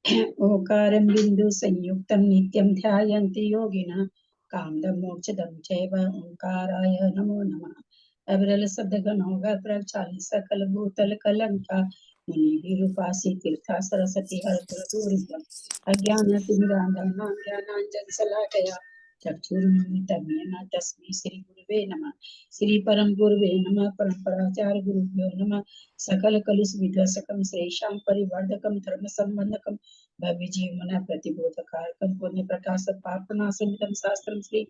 ओकारं बिंदु संयुक्तं नित्यं ध्यायन्ति योगिनः कामदं मोक्षदं चैव ओंकाराय नमो नमः। अविरल शब्द गण होगा प्रचाली सकल भूतल कलंका मुनि विरूपासी तीर्था सरस्वती हर दूरियम अज्ञान तिमिरांधना ज्ञानांजन शलाकया चक्षुरुन्मिलितं येन तस्मै श्री गुरुवे नमः। श्री परम गुरुवे नमः। परम्पराचार्य गुरुभ्यो नमः। सकल कलुष विध्वंसकं श्रेषां परिवर्धकं धर्म संबंधकं भव्य जीवना प्रतिबोधकारकं पुण्य प्रकाश पापनाशमिदं शास्त्रं श्री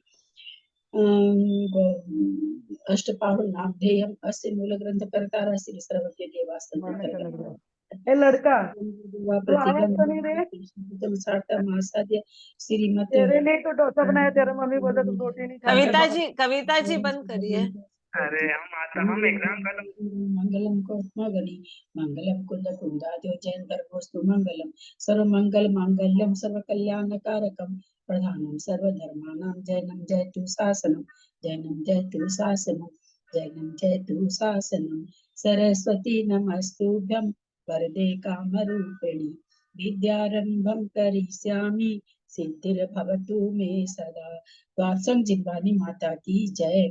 अष्टपाहुल नामधेयम् अस्य मूल ग्रंथ कर्ता श्री सर्वज्ञ देवास्तंत्र ए लड़का प्रतिगम तो नहीं रे मासाद्य श्रीमती तेरे लिए तो डोसा बनाया तेरा मम्मी बोला तो रोटी नहीं खाएगा। कविता जी बंद करिए। अरे हम एग्जाम कर मंगलम कोत्मगनी मंगलम कुंद कुंदाद्यो जयंतर्भोस्तु मंगलम सर्व मंगल मांगल्यम सर्व कल्याण कारकम प्रधानम सर्वधर्मानां जैनम जयतु शासनम जैनम जयतु शासनम जैनम जयतु शासनम सरस्वती नमस्तुभ्यं वरदे कामरूपिणी विद्यारंभं करिष्यामि सिद्धिर्भवतु मे सदा। द्वादशं जिह्वानी माता की जय।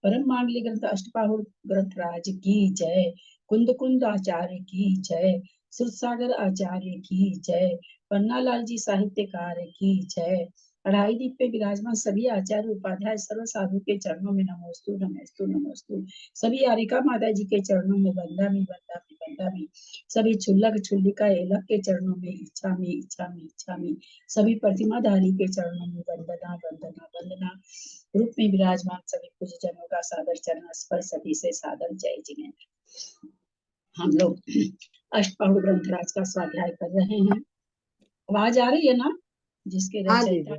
परम मांगली ग्रंथ अष्टपाहुर ग्रंथ राज की जय। कुंद कुंद आचार्य की जय। सुरसागर आचार्य की जय। पन्नालाल जी साहित्यकार की जय। अढ़ाई दीप पे विराजमान सभी आचार्य उपाध्याय सर्व साधु के चरणों में नमोस्तु नमोस्तु नमोस्तु। सभी आरिका माता जी के चरणों में वंदामी वंदामी वंदामी। सभी छुल्लक छुल्लिका एलक के चरणों में इच्छामी इच्छामी इच्छामी। सभी प्रतिमाधारी के चरणों में वंदना वंदना वंदना। रूप में विराजमान सभी पूज्य जनों का सादर चरण स्पर्श सभी से सादर जय जिनेन्द्र। हम लोग अष्टपाहु ग्रंथराज का स्वाध्याय कर रहे हैं। आवाज आ रही है ना? जिसके रचयिता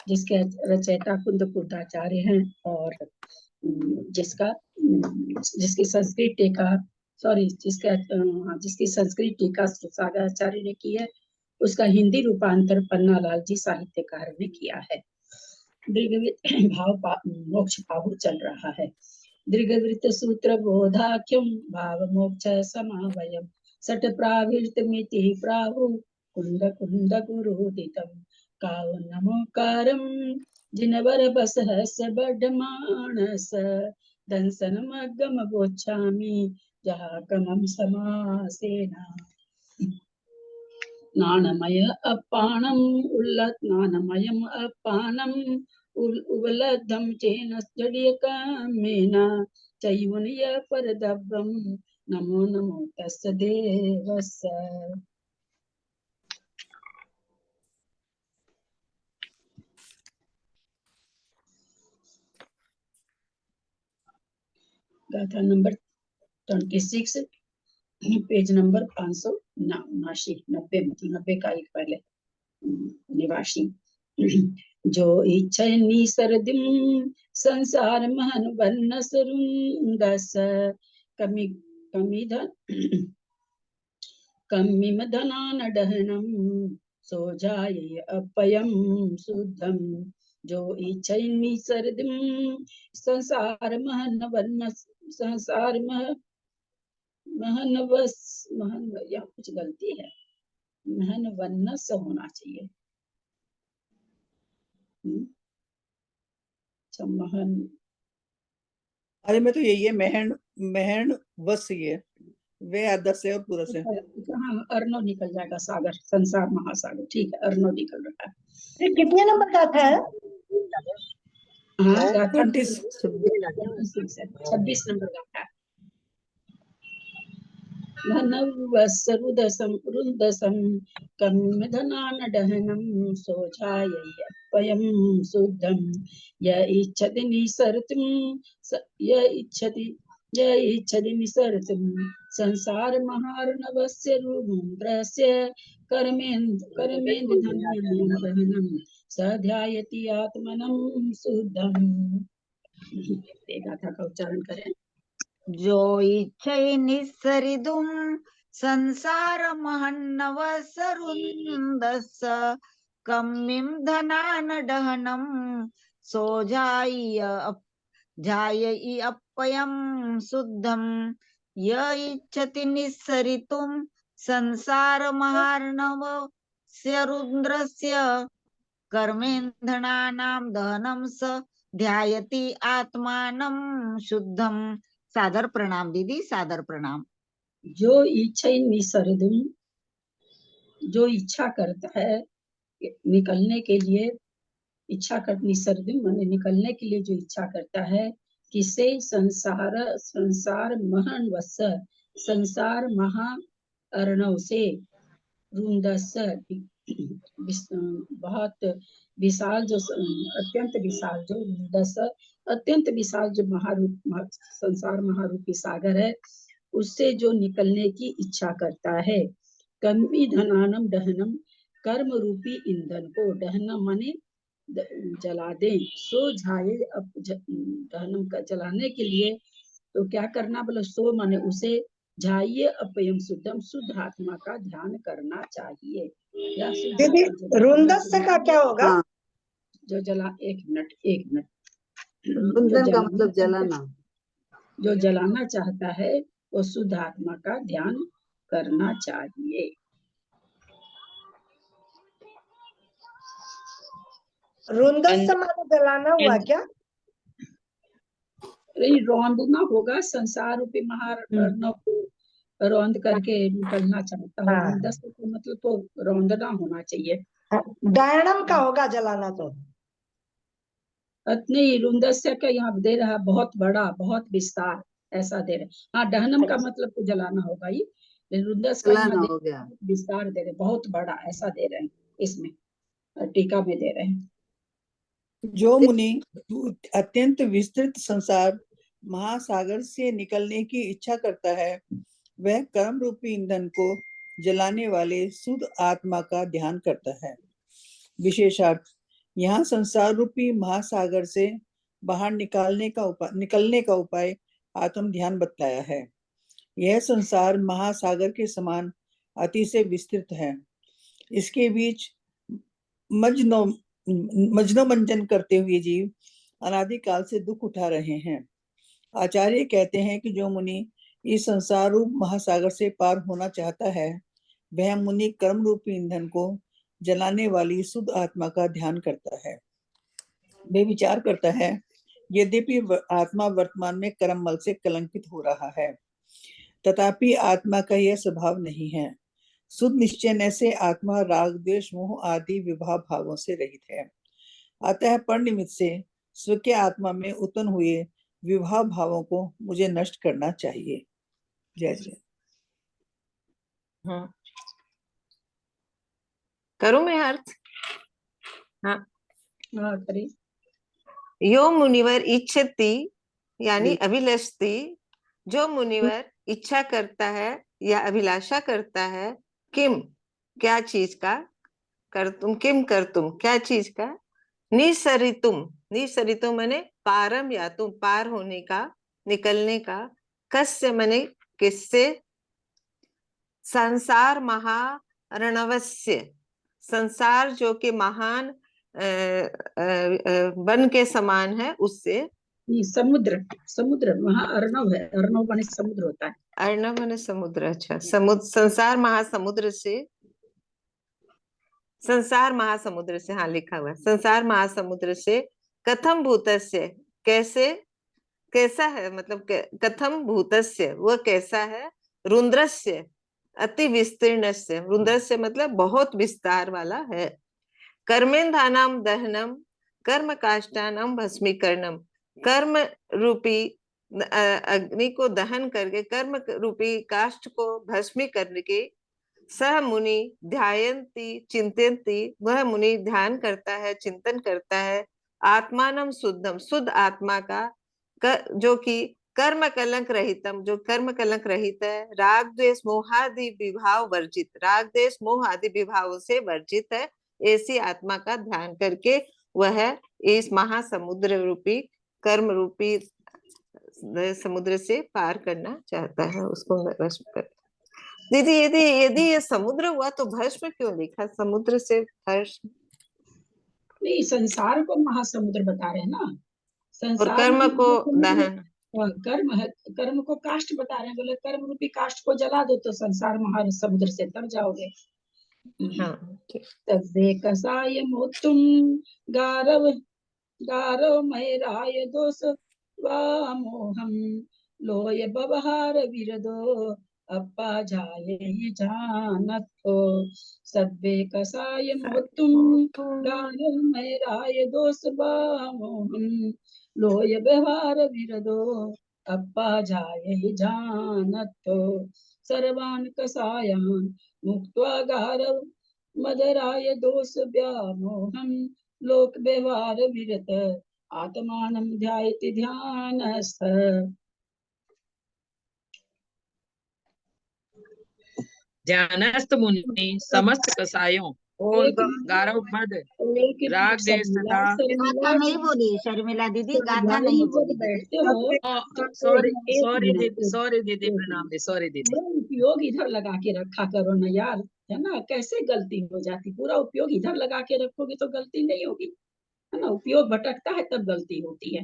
जिसके रचयिता कुंद कुंदाचार्य हैं और जिसकी संस्कृत टीका जिसकी संस्कृत टीका सागराचार्य ने की है, उसका हिंदी रूपांतर पन्नालाल जी साहित्यकार ने किया है। भाव मोक्ष पाहु चल रहा है। दीर्घवृत्त सूत्र बोधाख्यम भाव मोक्ष समावयम सट प्रावृत मिति प्राहु कुंद कुंद गुरुदितम काव नमोकारम जिनवर बस हस बडमानस दंसन मगम गोच्छामि जहा कमम समासेना। नानमय अपानम उल्लत नानमयम अपानम उवलद्धम चेन जडियकामेना चयुनिय परदब्बम नमो नमो तस्य देवस्य। गाथा नंबर 26 पेज नंबर 579 90 मतलब 90 का एक पहले निवासी। जो इच्छा निसरदिम संसार महन वर्ण सरुंदस कमि कमिम धनान दहनम सो जाये अपयम शुद्धम। जो इच्छा निसरदिम संसार महन वर्ण संसार महनवस महन या कुछ गलती है, महन वन्नस होना चाहिए। महन अरे मैं तो यही है महन महन वस ही है वे आधा से और पूरा से। हाँ अर्णव निकल जाएगा सागर संसार महासागर ठीक है अर्णव निकल रहा है। कितने नंबर का था? हाँ गाथा 26 नंबर गाथा। धनवसरुदसं रुदसं कम्मधनान दहनं सोचाययपयं शुद्धं। य इच्छति निसर्तुं य इच्छति निसर्तुं संसार महार्णवस्य रुद्रस्य कर्मेन्द्र दहनं स ध्यायति आत्मनं शुद्धं। गाथा का उच्चारण करें। जो इच्छै निस्सरिदुं संसार महन्नव सरुन्दस कम्मिं धनान दहनं सो जायि अपयं शुद्धं। य इच्छति निस्सरितुं संसार महार्णवस्य रुद्रस्य कर्मेंधनानां दहनं स ध्यायति आत्मानं शुद्धम। सादर प्रणाम दीदी, सादर प्रणाम। जो इच्छा निसर्दुम, जो इच्छा करता है निकलने के लिए, इच्छा कर निसर्दुम माने निकलने के लिए जो इच्छा करता है, किसे? संसार महान वत्स, संसार महा अर्णव से, रुंदस बहुत विशाल जो अत्यंत विशाल जो रुंदस अत्यंत विशाल जो महारूप संसार महारूपी सागर है, उससे जो निकलने की इच्छा करता है। कर्मी धनानम दहनम, कर्म रूपी ईंधन को, दहनम माने जला दें, सो झाये दहनम का जलाने के लिए तो क्या करना बोलो? सो माने उसे, झाइये अपयम शुद्धम, शुद्ध आत्मा का ध्यान करना चाहिए। या शुद्ध दीदी आत्मा जो रुंदस्य का क्या होगा? हाँ, जो जला, एक मिनट रुंदन का मतलब जलाना। जो जलाना चाहता है वो शुद्ध आत्मा का ध्यान करना चाहिए। रुंदस्य माने जलाना हुआ क्या? रौंदना होगा, संसार रूपी महार्णव को रौंद करके निकलना चाहता है। हाँ। रुंदस्य का मतलब तो रौंदना होना चाहिए। दहनम का होगा जलाना तो। नहीं, रुंदस्य का यहाँ दे रहा बहुत बड़ा, बहुत विस्तार, ऐसा दे रहे। हाँ, दहनम का मतलब तो जलाना होगा ही, लेकिन रुंदस्य का जलाना यहाँ हो गया। विस्तार दे रहे, बहुत बड़ा ऐसा दे रहे हैं, इसमें टीका में दे रहे हैं। जो मुनि अत्यंत विस्तृत संसार महासागर से निकलने की इच्छा करता है, वह कर्म रूपी ईंधन को जलाने वाले शुद्ध आत्मा का ध्यान करता है। विशेषार्थ, यहाँ संसार रूपी महासागर से बाहर निकलने का उपाय आत्म ध्यान बतलाया है। यह संसार महासागर के समान अतिशय विस्तृत है। इसके बीच मजनोमंजन करते हुए जीव अनादिकाल से दुख उठा रहे हैं। आचार्य कहते हैं कि जो मुनि इस संसार रूप महासागर से पार होना चाहता है, वह मुनि कर्म रूपी ईंधन को जलाने वाली शुद्ध आत्मा का ध्यान करता है। वे विचार करता है, यद्यपि आत्मा वर्तमान में कर्म मल से कलंकित हो रहा है, तथापि आत्मा का यह स्वभाव नहीं है। शुद्ध निश्चय से आत्मा राग द्वेष मोह आदि विभाव भावों से रहित है। अतः पर निमित्त से स्वकीय आत्मा में उत्पन्न हुए विभाव भावों को मुझे नष्ट करना चाहिए। जय जय। करूं मैं अर्थ? हाँ। हाँ, करें। यो मुनिवर इच्छति यानी जी। अभिलषति, जो मुनिवर इच्छा करता है या अभिलाषा करता है, किम क्या चीज का, कर तुम किम कर तुम क्या चीज का, निसरितुम, निसरितुम माने पारम या तुम पार होने का, निकलने का, कस्य माने किससे, संसार महार्णवस्य, संसार जो कि महान वन के समान है, उससे। समुद्र, समुद्र वहाँ अर्णव है, अर्णव माने समुद्र होता है। अर्णव माने समुद्र, अच्छा। समुद्र, संसार महासमुद्र से, संसार महासमुद्र से, हाँ लिखा हुआ, संसार महासमुद्र से, कथम भूतस्य कैसे, कैसा है, मतलब कथम भूतस्य वह कैसा है, रुद्रस्य अति विस्तीर्णस्य, रुद्रस्य मतलब बहुत विस्तार वाला है, कर्मेंधानाम दहनम कर्म काष्ठानाम भस्मीकरणम, कर्म रूपी अग्नि को दहन करके, कर्म रूपी काष्ठ को भस्मी करके, सह मुनि ध्यायन्ति चिंतयन्ति, वह मुनि ध्यान करता है, चिंतन करता है, आत्मानम शुद्धम, शुद्ध आत्मा का, जो कि कर्म कलंक रहितम, जो कर्म कलंक रहित है, राग द्वेष मोहादि विभाव वर्जित, राग द्वेष मोह आदि विभावों से वर्जित है, ऐसी आत्मा का ध्यान करके वह इस महासमुद्र रूपी कर्म रूपी समुद्र से पार करना चाहता है, उसको भस्म कर। दीदी यदि ये समुद्र हुआ तो भस्म क्यों लिखा, समुद्र से भस्म? नहीं, संसार को महासमुद्र बता रहे हैं ना, और संसार कर्म को समुद्र, दहन, और कर्म है, कर्म को काष्ठ बता रहे हैं, बोले कर्म रूपी काष्ठ को जला दो तो संसार महा समुद्र से तर जाओगे। हाँ ठीक। तब्बे कसाय मोतुम गारव गारव मैराय दोष वामोहम लोय बबहार विरदो अपा जाये जानतो। सब्बे कसाय मोतुम गारव मैराय दोष वामोहम लोय व्यवहार विरदो अपा जाये जानतो। सर्वान् कसायान् मुक्त्वा गारव मदराय दोष व्यामोहम लोक व्यवहार विरत आत्मानं ध्यायति ध्यानस्थ। ध्यानस्थ मुनि समस्त कसायों और गारव मद राग देश तथा गाथा नहीं बोली शर्मिला दीदी, गाथा स्वाध्याय नहीं में जब बोली। बैठते हो सॉरी एक सॉरी मिनट, दीदी, सॉरी दीदी, प्रणाम दीदी, सॉरी दीदी। पूरा उपयोग इधर लगा के रखा करो ना यार, है ना, कैसे गलती हो जाती। पूरा उपयोग इधर लगा के रखोगे तो गलती नहीं होगी, है ना। उपयोग भटकता है तब गलती होती है।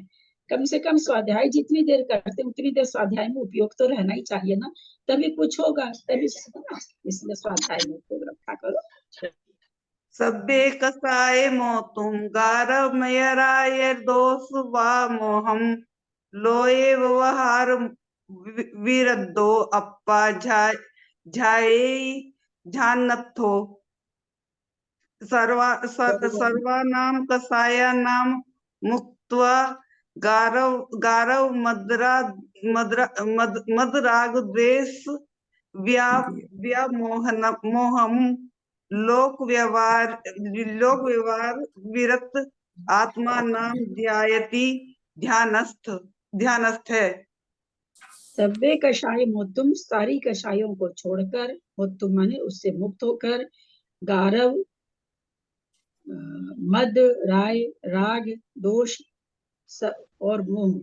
कम से कम स्वाध्याय जितनी देर करते हैं उतनी देर स्वाध्याय में उपयोग तो रहना ही चाहिए ना, तभी कुछ होगा, तभी, है ना। इसलिए स्वाध्याय में उपयोग रखा करो। सब्बे कसाय मोतुम गारमयराय दोष वा मोहम लोये व्यवहार विरद्धो अप्पा झाये झानत्थो। सर्वानां कसायानां मुक्त्वा गारव मदराग द्वेष व्यामोहम लोक व्यवहार विरत आत्मा नाम ध्यायति ध्यानस्थ है। सब्बे कषाय मोतुम, सारी कषायों को छोड़कर, मोतुम माने उससे मुक्त होकर, गारव मद राय राग दोष और मोह,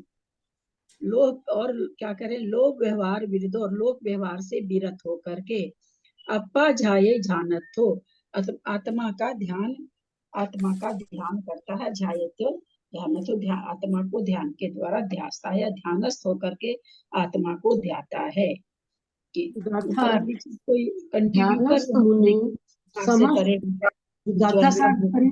लोक और क्या करें, लोक व्यवहार विरुद्ध और लोक व्यवहार से विरत होकर के, अपा झाये जानत हो, आत्मा का ध्यान करता है। ध्यायत्व ध्यान तो आत्मा को ध्यान के द्वारा ध्याता है, या ध्यानस्थ होकर के आत्मा को ध्याता है। कि गाथा कोई कंटिन्यू ध्यानस्थ मुनि समस्त गाथा पाठ करें।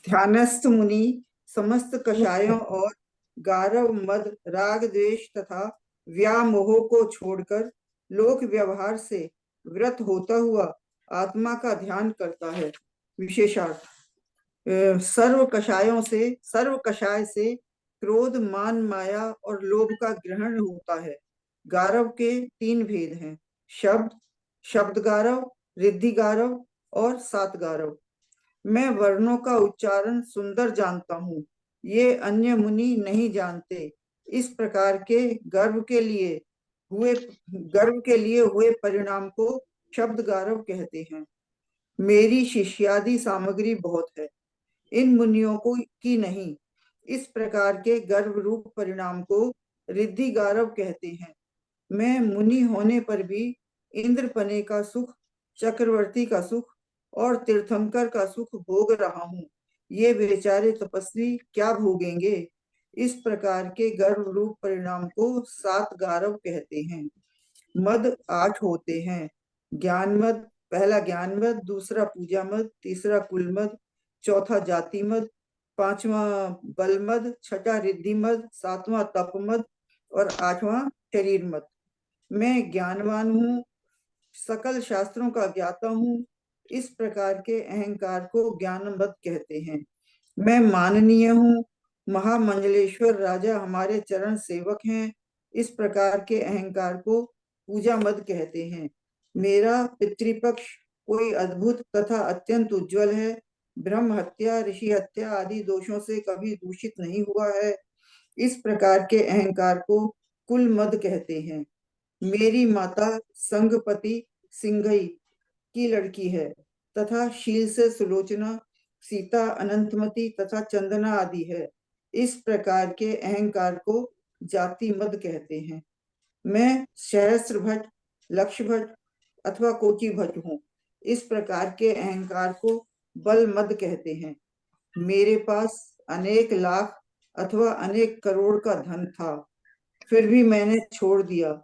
ध्यानस्थ मुनि समस्त कषायों और गारव मद राग द्वेष तथा व्यामोह को छोड़कर लोक व्यवहार से विरत होता हुआ आत्मा का ध्यान करता है। विशेषार्थ, सर्व कषाय से क्रोध मान माया और लोभ का ग्रहण होता है। गारव के 3 भेद हैं, शब्द गारव, रिद्धि गारव और सात गारव। मैं वर्णों का उच्चारण सुंदर जानता हूँ, ये अन्य मुनि नहीं जानते। इस प्रकार के गर्व के लिए हुए परिणाम को शब्द गारव कहते हैं। मेरी शिष्यादि सामग्री बहुत है, इन मुनियों को की नहीं। इस प्रकार के गर्व रूप परिणाम को रिद्धि गारव कहते हैं। मैं मुनि होने पर भी इंद्रपने का सुख, चक्रवर्ती का सुख और तीर्थंकर का सुख भोग रहा हूँ, ये बेचारे तपस्वी क्या भोगेंगे। इस प्रकार के गर्व रूप परिणाम को सात गारव कहते हैं। मद 8 होते हैं, ज्ञान मद, पहला ज्ञान मद, दूसरा पूजा मद, तीसरा कुल मद, चौथा जाति मद, पांचवा बल मद, छठा रिद्धि मद, सातवां तप मद और आठवां शरीर मद। मैं ज्ञानवान हूँ, सकल शास्त्रों का ज्ञाता हूँ। इस प्रकार के अहंकार को ज्ञान मद कहते हैं। मैं माननीय हूँ, महामंडलेश्वर राजा हमारे चरण सेवक हैं। इस प्रकार के अहंकार को पूजा मद कहते हैं। मेरा पितृपक्ष कोई अद्भुत तथा अत्यंत उज्जवल है, ब्रह्म हत्या, ऋषि हत्या आदि दोषों से कभी दूषित नहीं हुआ है। इस प्रकार के अहंकार को कुल मद कहते हैं। मेरी माता संगपति सिंघई की लड़की है तथा शील से सुलोचना, सीता, अनंतमती तथा चंदना आदि है। इस प्रकार के अहंकार को जाति मद कहते हैं। मैं सहस्त्र भट्ट, लक्ष भट्ट अथवा कोटि भट्ट हूँ। इस प्रकार के अहंकार को बल मद कहते हैं। मेरे पास अनेक लाख अथवा अनेक करोड़ का धन था, फिर भी मैंने छोड़ दिया।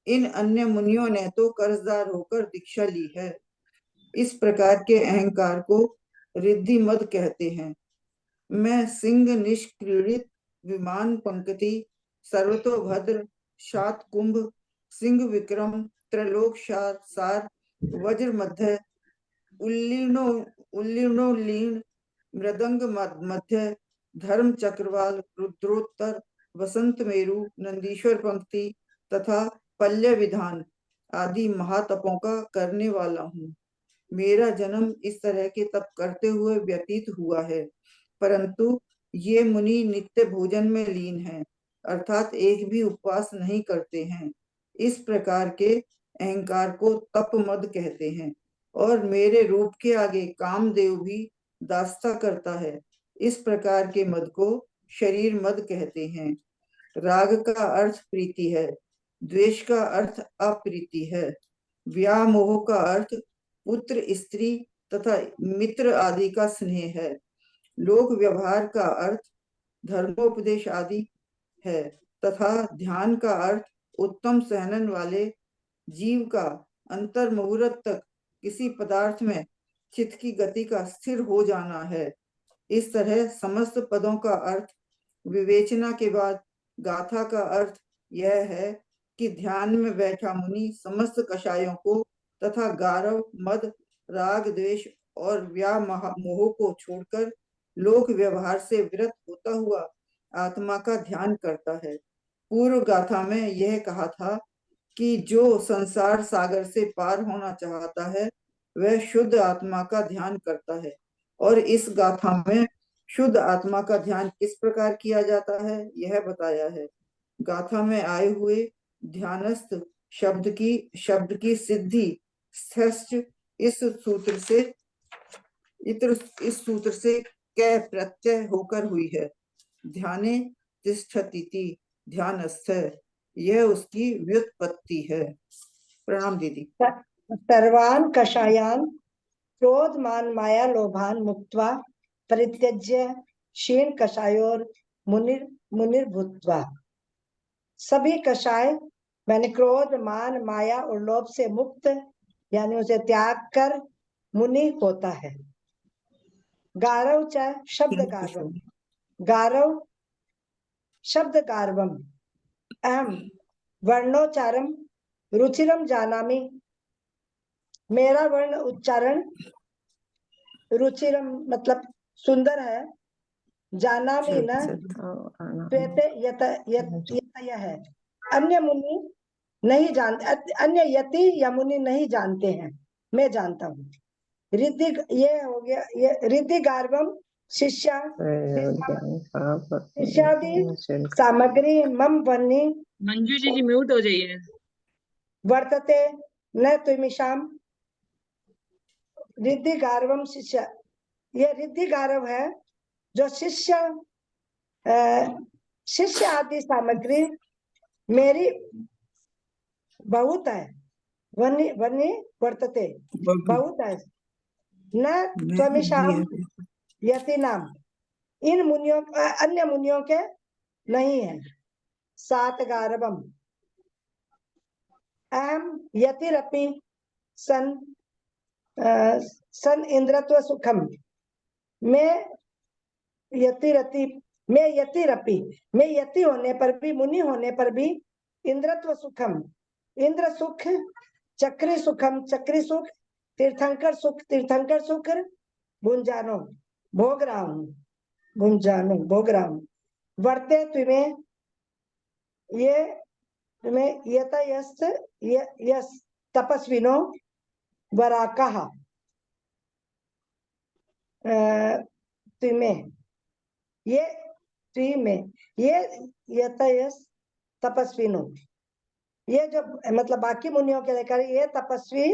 इन अन्य मुनियों ने तो कर्जदार होकर दीक्षा ली है। इस प्रकार के अहंकार को रिद्धि मद कहते हैं। मैं सिंह निष्क्रीड़ित विमान पंक्ति सर्वतोभद्र शात कुंभ सिंह विक्रम त्रैलोक सार वज्र मध्य उल्लीर्णोल्लीण मृदंग मध्य धर्म चक्रवाल रुद्रोत्तर वसंत मेरु नंदीश्वर पंक्ति तथा पल्य विधान आदि महातपों का करने वाला हूँ। मेरा जन्म इस तरह के तप करते हुए व्यतीत हुआ है, परंतु ये मुनि नित्य भोजन में लीन हैं, अर्थात एक भी उपवास नहीं करते हैं। इस प्रकार के अहंकार को तप मद कहते हैं, और मेरे रूप के आगे कामदेव भी दास्ता करता है। इस प्रकार के मद को शरीर मद कहते हैं। राग का अर्थ प्रीति है, द्वेष का अर्थ अप्रीति है, व्यामोह का अर्थ पुत्र स्त्री तथा मित्र आदि का स्नेह है, लोक व्यवहार का अर्थ धर्मोपदेश आदि है, तथा ध्यान का अर्थ उत्तम सहनन वाले जीव का अंतर मुहूर्त तक किसी पदार्थ में चित्त की गति का स्थिर हो जाना है। इस तरह समस्त पदों का अर्थ विवेचना के बाद गाथा का अर्थ यह है कि ध्यान में बैठा मुनि समस्त कषायों को तथा गारव मद राग द्वेष और व्यामोह को छोड़कर लोक व्यवहार से विरत होता हुआ आत्मा का ध्यान करता है। पूर्व गाथा में यह कहा था कि जो संसार सागर से पार होना चाहता है वह शुद्ध आत्मा का ध्यान करता है, और इस गाथा में शुद्ध आत्मा का ध्यान किस प्रकार किया जाता है यह बताया है। गाथा में आए हुए ध्यानस्थ शब्द की सिद्धि स्पष्ट इस सूत्र से कै प्रत्यय होकर हुई है। ध्याने तिष्ठतीति ध्यानस्थ, यह उसकी व्युत्पत्ति है। प्रणाम दीदी। सर्वान् कषायान् क्रोध मान माया लोभान मुक्त्वा परित्यज्य क्षीण कषायोर मुनिर भूत्वा। सभी कषाय मैंने क्रोध मान माया और लोभ से मुक्त यानी उसे त्याग कर मुनि होता है। गारव च शब्द गारवम, गारव शब्द गारवम अहम वर्णोच्चारम रुचिरम जानामि। मेरा वर्ण उच्चारण रुचिरम मतलब सुंदर है, जानामि न श्वेते यतय है। अन्य मुनि नहीं जानते, अन्य यति या मुनि नहीं जानते हैं, मैं जानता हूँ। रिद्धि ये हो गया, ये रिद्धि गार्वम शिष्यादि सामग्री मम वन्नी मंजू जी म्यूट हो जाइए। वर्तते न तुमिशाम। रिद्धि गार्वम शिष्य, ये रिद्धि गार्व है जो शिष्य आदि सामग्री मेरी बहुत है। वन्नी वन्नी वर्तते बहुत है। न त्वमिषाम यति नाम, इन मुनियों अन्य मुनियों के नहीं है। सात गारवम अहम यतिरपि सन इंद्रत्व सुखम। मैं यतिरपि मैं यति होने पर भी, मुनि होने पर भी इंद्रत्व सुखम, इंद्र सुख, चक्री सुखम, चक्री सुख, तीर्थंकर सुख भुंजानो भोग रहा हूं, भुंजानो भोग रहा हूं। वर्ते तुम्हें यस तपस्विनो वराकः। तुम्हें ये यतयस तपस्विनो, ये जो मतलब बाकी मुनियों के लेकर ये तपस्वी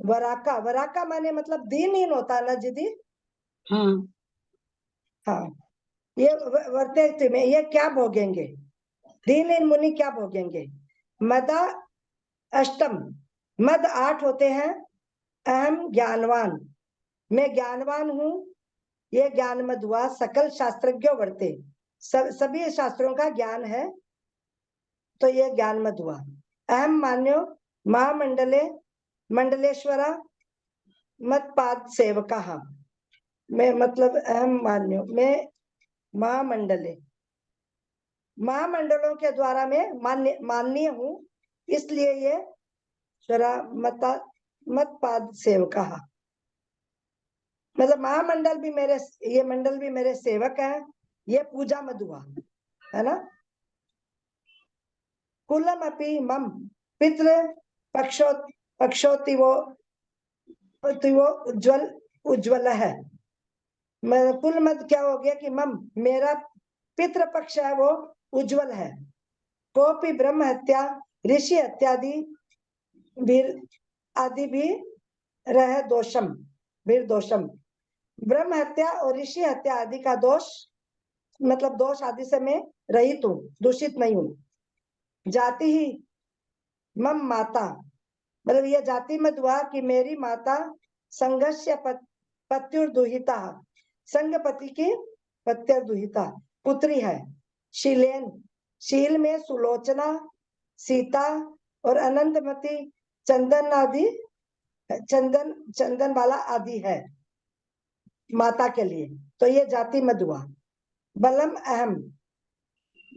वराका, वराका माने मतलब दीनहीन होता ना दीदी। हाँ ये वर्ते तुम्हें, ये क्या भोगेंगे? दीनहीन मुनि क्या भोगेंगे? मदा अष्टम, मद 8 होते हैं। अहम ज्ञानवान, मैं ज्ञानवान हूँ, ये ज्ञान मद हुआ। सकल शास्त्रज्ञ वर्ते, सभी शास्त्रों का ज्ञान है, तो ये ज्ञान मत हुआ। अहम मान्यो महामंडले मंडलेश्वरा मत पाद सेवका, मैं मतलब अहम मान्यो, मैं महामंडले महामंडलों के द्वारा मैं माननीय हूँ, इसलिए ये मत पाद सेवका, मतलब महामंडल भी मेरे, ये मंडल भी मेरे सेवक है, ये पूजा मत हुआ, है ना। कुलम अपि मम पितृ पक्षोतिवो उज्ज्वल है। कुल मत क्या हो गया कि मम मेरा पितृ पक्ष है वो उज्ज्वल है। कोपि ब्रह्म हत्या ऋषि इत्यादि आदि भी रह दोषम दोषम, ब्रह्म हत्या और ऋषि हत्या आदि का दोष, मतलब दोष आदि से मैं रहित हूँ, दूषित नहीं हूँ। जाति ही मम माता, मतलब ये जाति मत हुआ कि मेरी माता संघर्ष पत्युर्दुहिता, संगपति की पत्युर्दुहिता पुत्री है। शीलेन शील में सुलोचना, सीता और अनंतमती चंदन आदि, चंदन वाला आदि है माता के लिए, तो ये जाति मत हुआ। बलम अहम,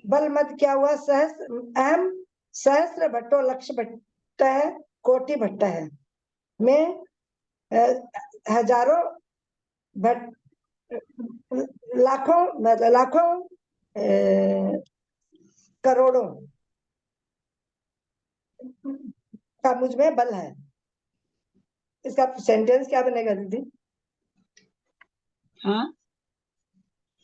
बल मत क्या हुआ, सहस्र अहम सहस्र भट्टो लक्ष्य भट्ट है, कोटि भट्ट है। मैं हजारों भट्ट, लाखों, मतलब लाखों करोड़ों का मुझ में बल है। इसका सेंटेंस क्या बनेगा दीदी? हाँ,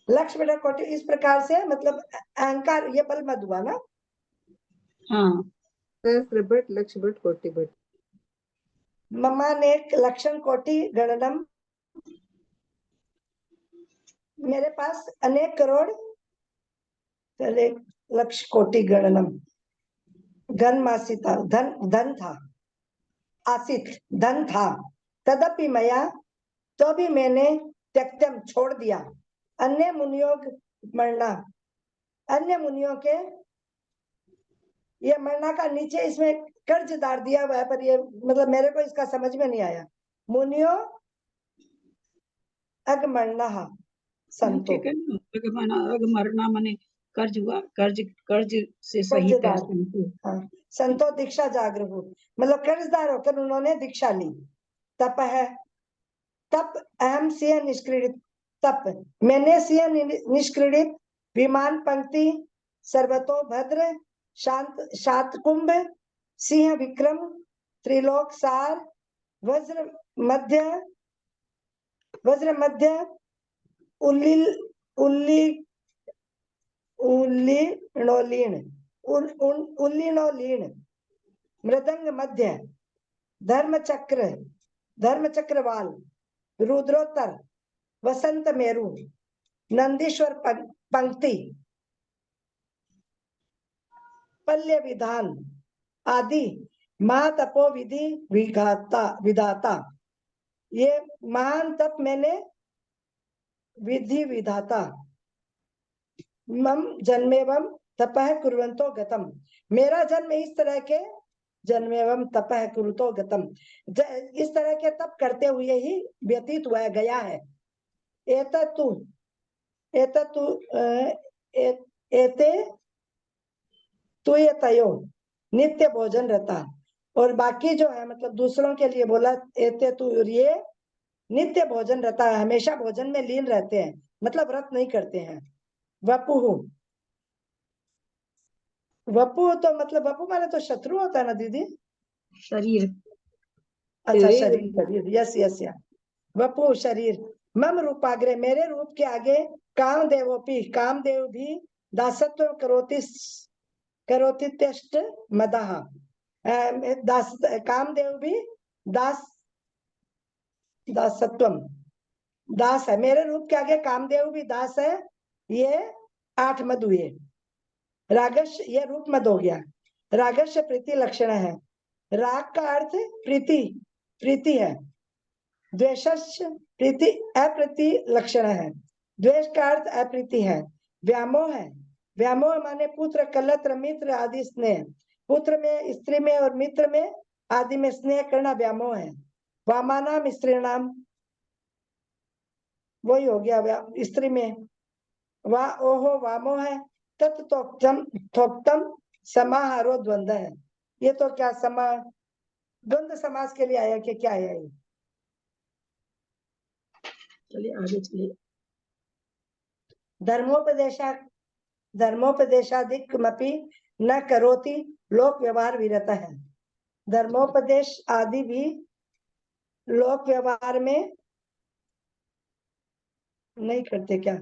लक्ष्य बटा कोटि, इस प्रकार से, मतलब अहंकार, ये बल मत हुआ ना। हाँ, सहस्र भट लक्ष्य भट कोटि भट। ममानेक लक्षण कोटि गणनम, मेरे पास अनेक करोड़ लक्ष्य कोटि गणनम, धन मासिता, धन था, आसित धन था। तदपि मया, तो भी मैंने त्यक्तम छोड़ दिया, अन्य मुनियोग मरना, अन्य मुनियों के, ये मरना का नीचे इसमें कर्जदार दिया हुआ है, पर ये मतलब मेरे को इसका समझ में नहीं आया। मुनियो अगमरना संतो, ठीक है ना, अगमरना माने कर्ज हुआ, कर्ज से सहित है कर्जदार, संतो। हाँ। संतो दीक्षा जागृत, मतलब कर्जदार होकर उन्होंने दीक्षा ली। तप है, तप अहम सिंह निष्क्रीडित, तप मैंने सिंह निष्क्रीडित, विमान पंक्ति सर्वतो भद्र शात कुंभ सिंह विक्रम त्रिलोक सार वज्र मध्य उल्लील उल्लीनोलीन मृदंग मध्य धर्मचक्रवाल रुद्रोत्तर वसंत मेरु नंदीश्वर पंक्ति पल्य विधान आदि महातपो विधि विधाता, ये महान तप मैंने विधि विधाता। मम जन्मेवम तपः कुर्वन्तो गतम, मेरा जन्म इस तरह के जन्मेवम तपः कुरुतो गतम, इस तरह के तप करते हुए ही व्यतीत हुआ गया है। एततु एते तुयतयो नित्य भोजन रहता, और बाकी जो है मतलब दूसरों के लिए बोला एते तु, ये नित्य भोजन रहता है, हमेशा भोजन में लीन रहते हैं, मतलब व्रत नहीं करते हैं। वपुहु, वपु तो मतलब वपु माने तो शत्रु होता है ना दीदी? शरीर, अच्छा शरीर, यस यस यस, वपु शरीर। मम रूपाग्रे, मेरे रूप के आगे कामदेवोपि, कामदेव भी दासत्व करोति त्यष्ट मदः, दास कामदेव भी दासत्वम दास है, मेरे रूप के आगे कामदेव भी दास है। ये 8 मद हुए। रागश, ये रूप मद हो गया। रागश प्रीति लक्षण है, राग का अर्थ प्रीति है। द्वेषश प्रीति अप्रीति लक्षण है, द्वेष का अर्थ अप्रीति है। व्यामोह है। व्यामोह माने पुत्र, कलत्र, मित्र आदि स्नेह। पुत्र में, स्त्री में और मित्र में आदि में स्नेह करना व्यामोह है। वामानाम स्त्रीणाम, वही हो गया स्त्री में। वा ओहो वामो है। तत्तोक्तम थोक्तम समाहारो द्वंद्व है। ये तो क्या द्वंद्व समास के लिए आया कि क्या है ये? चलिए आगे चलिए। धर्मोपदेशादिकमपि न करोति लोक व्यवहार विरतः है। धर्मोपदेश आदि भी लोक व्यवहार में नहीं करते क्या?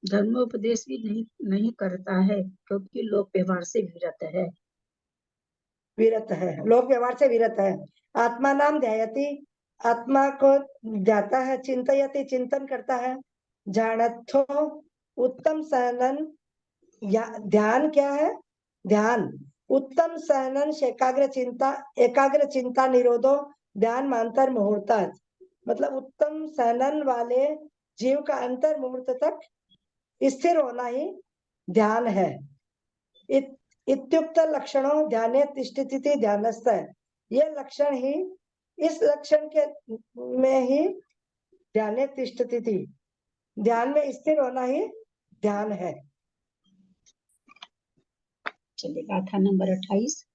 धर्मोपदेश भी नहीं करता है क्योंकि लोक व्यवहार से विरत है। विरत है, लोक व्यवहार से विरत है। आत्मा नाम ध्यायति, आत्मा को ध्याता है। चिंतयति, चिंतन करता है। जानथो उत्तम सहनन, ध्यान क्या है? ध्यान उत्तम सहनन एकाग्र चिंता निरोधो ध्यान मांतर मुहूर्ता। मतलब उत्तम सहनन वाले जीव का अंतर मुहूर्त तक स्थिर होना ही ध्यान है। इत्युक्त लक्षणों ध्याने तिष्ठति ध्यानस्थ है। ये लक्षण ही, इस लक्षण के में ही ध्याने तिष्ठति, ध्यान में स्थिर होना ही ध्यान है। चलिए गाथा नंबर 28।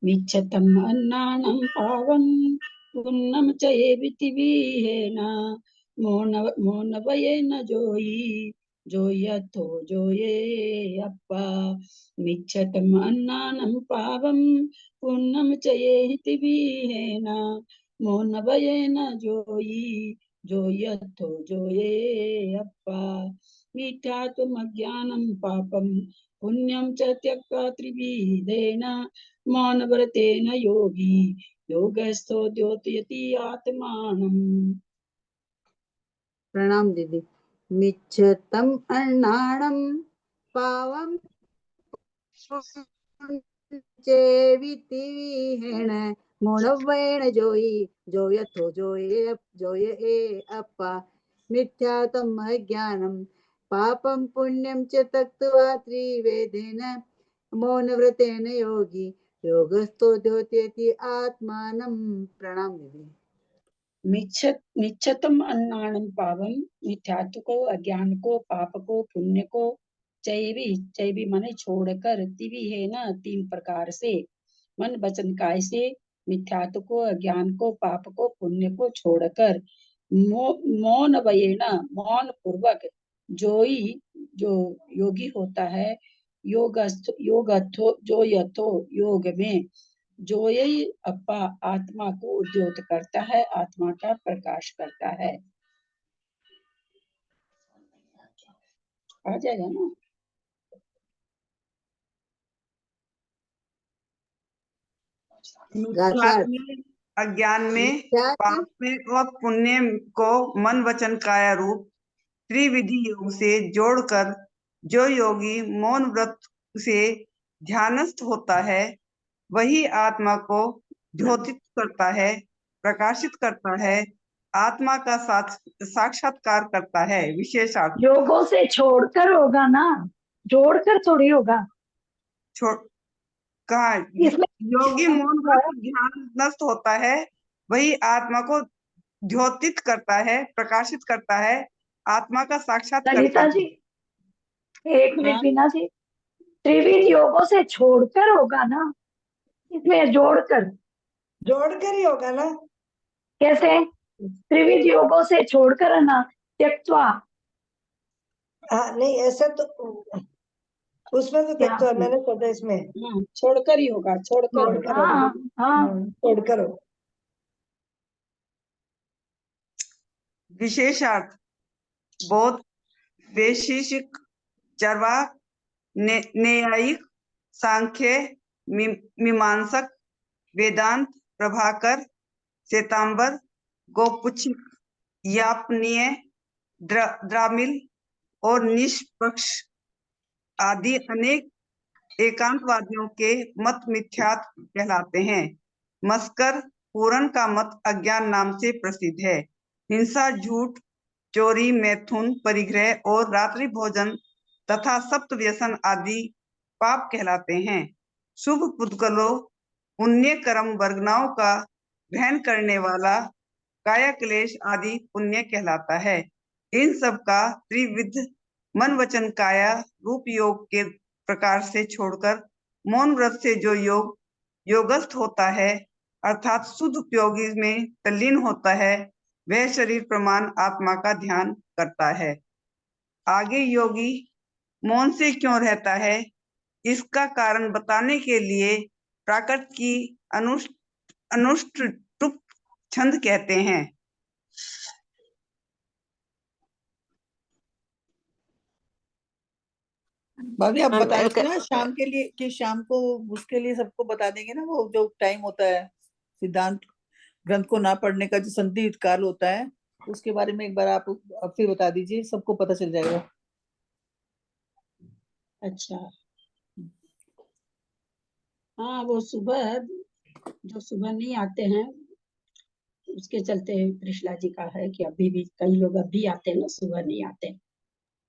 मिच्छतम अन्नानं पावं पुन्नं च ये वितिविहेन मौनवयेन जोयि जोयथो जोये अप्पा। मिच्छतम अन्नानं पावं पुन्नं च ये वितिविहेन मौनवयेन जोयि जोयथो जोये अप्पा। मिथ्या तुम अज्ञानं पापं पुण्यं च त्यक्त्वा त्रिविधेन मौनव्रतेन योगी योगस्थो द्योतयति आत्मानम्। प्रणाम दीदी। मिच्छतम अन्नाणम पावम चेवितिहेन मौनव्येन जोयि जोयथो जोये अप्पा। मिथ्यातम अज्ञानम पापम पुण्यम च त्यक्त्वा त्रिविधेन मौनव्रतेन योगी योगस्थो द्योतयति आत्मानं। प्रणाम दीदी। मिच्छतम अन्नाणं पावम, मिथ्यात्व को, अज्ञान को, पाप को, पुण्य को, चैवी माने छोड़कर, तिवि है ना 3 प्रकार से, मन वचन काय से मिथ्यात्व को, अज्ञान को, पाप को, पुण्य को छोड़कर मौन वयेना, मौन पूर्वक जोई जो योगी होता है, योगथो जो यथो योग में जो यही अप्पा आत्मा को उद्योत करता है, आत्मा का प्रकाश करता है। आ जाएगा ना? मिथ्या में, अज्ञान में, पाप में और पुण्य को मन वचन काया रूप त्रिविधि योग से जोड़कर जो योगी मौन व्रत से ध्यानस्थ होता है, वही आत्मा को द्योतित करता है, प्रकाशित करता है, आत्मा का साक्षात्कार करता है। विशेषार्थ योगों से छोड़कर होगा ना, जोड़कर थोड़ी होगा। कहा योगी मौन व्रत ध्यान नष्ट होता है, वही आत्मा को द्योतित करता है, प्रकाशित करता है, आत्मा का साक्षात करता ललिता है। जी, एक मिनट बीना जी, त्रिविध योगों से छोड़कर होगा ना, इसमें जोड़कर ही होगा ना। कैसे? त्रिविध योगों से छोड़कर है ना, त्यक्त्वा। हाँ नहीं, ऐसा तो उसमें तो त्यक्त्वा मैंने सोचा, इसमें छोड़कर ही होगा, छोड़कर। छोड़कर हो। विशेषार्थ बौद्ध, वैशेषिक, चरवाक, न्यायिक, सांख्य, मीमांसक, वेदांत, प्रभाकर, श्वेतांबर, गोपुच्छिक, यापनीय, द्रामिल और निष्पक्ष आदि अनेक एकांतवादियों के मत मिथ्यात कहलाते हैं। मस्कर पूरन का मत अज्ञान नाम से प्रसिद्ध है। हिंसा, झूठ, चोरी, मैथुन, परिग्रह और रात्रि भोजन तथा सप्त व्यसन आदि पाप कहलाते हैं। शुभ पुद्गलों, पुण्य कर्म वर्गनाओं का वहन करने वाला काया क्लेश आदि पुण्य कहलाता है। इन सब का त्रिविध मन वचन काया रूप योग के प्रकार से छोड़कर मौन व्रत से जो योगस्थ होता है अर्थात शुद्ध उपयोगी में तल्लीन होता है, वह शरीर प्रमाण आत्मा का ध्यान करता है। आगे योगी मौन से क्यों रहता है, इसका कारण बताने के लिए प्राकृत की अनुष्टुप छंद कहते हैं। भाभी आप बताए क- थे ना शाम के लिए कि शाम को उसके लिए सबको बता देंगे ना, वो जो टाइम होता है सिद्धांत ग्रंथ को ना पढ़ने का जो संदिग्ध काल होता है, उसके बारे में एक बार आप फिर बता दीजिए, सबको पता चल जाएगा। अच्छा, हाँ वो सुबह जो सुबह नहीं आते हैं उसके चलते कृष्णा जी का है कि अभी भी कई लोग अभी आते हैं ना, सुबह नहीं आते।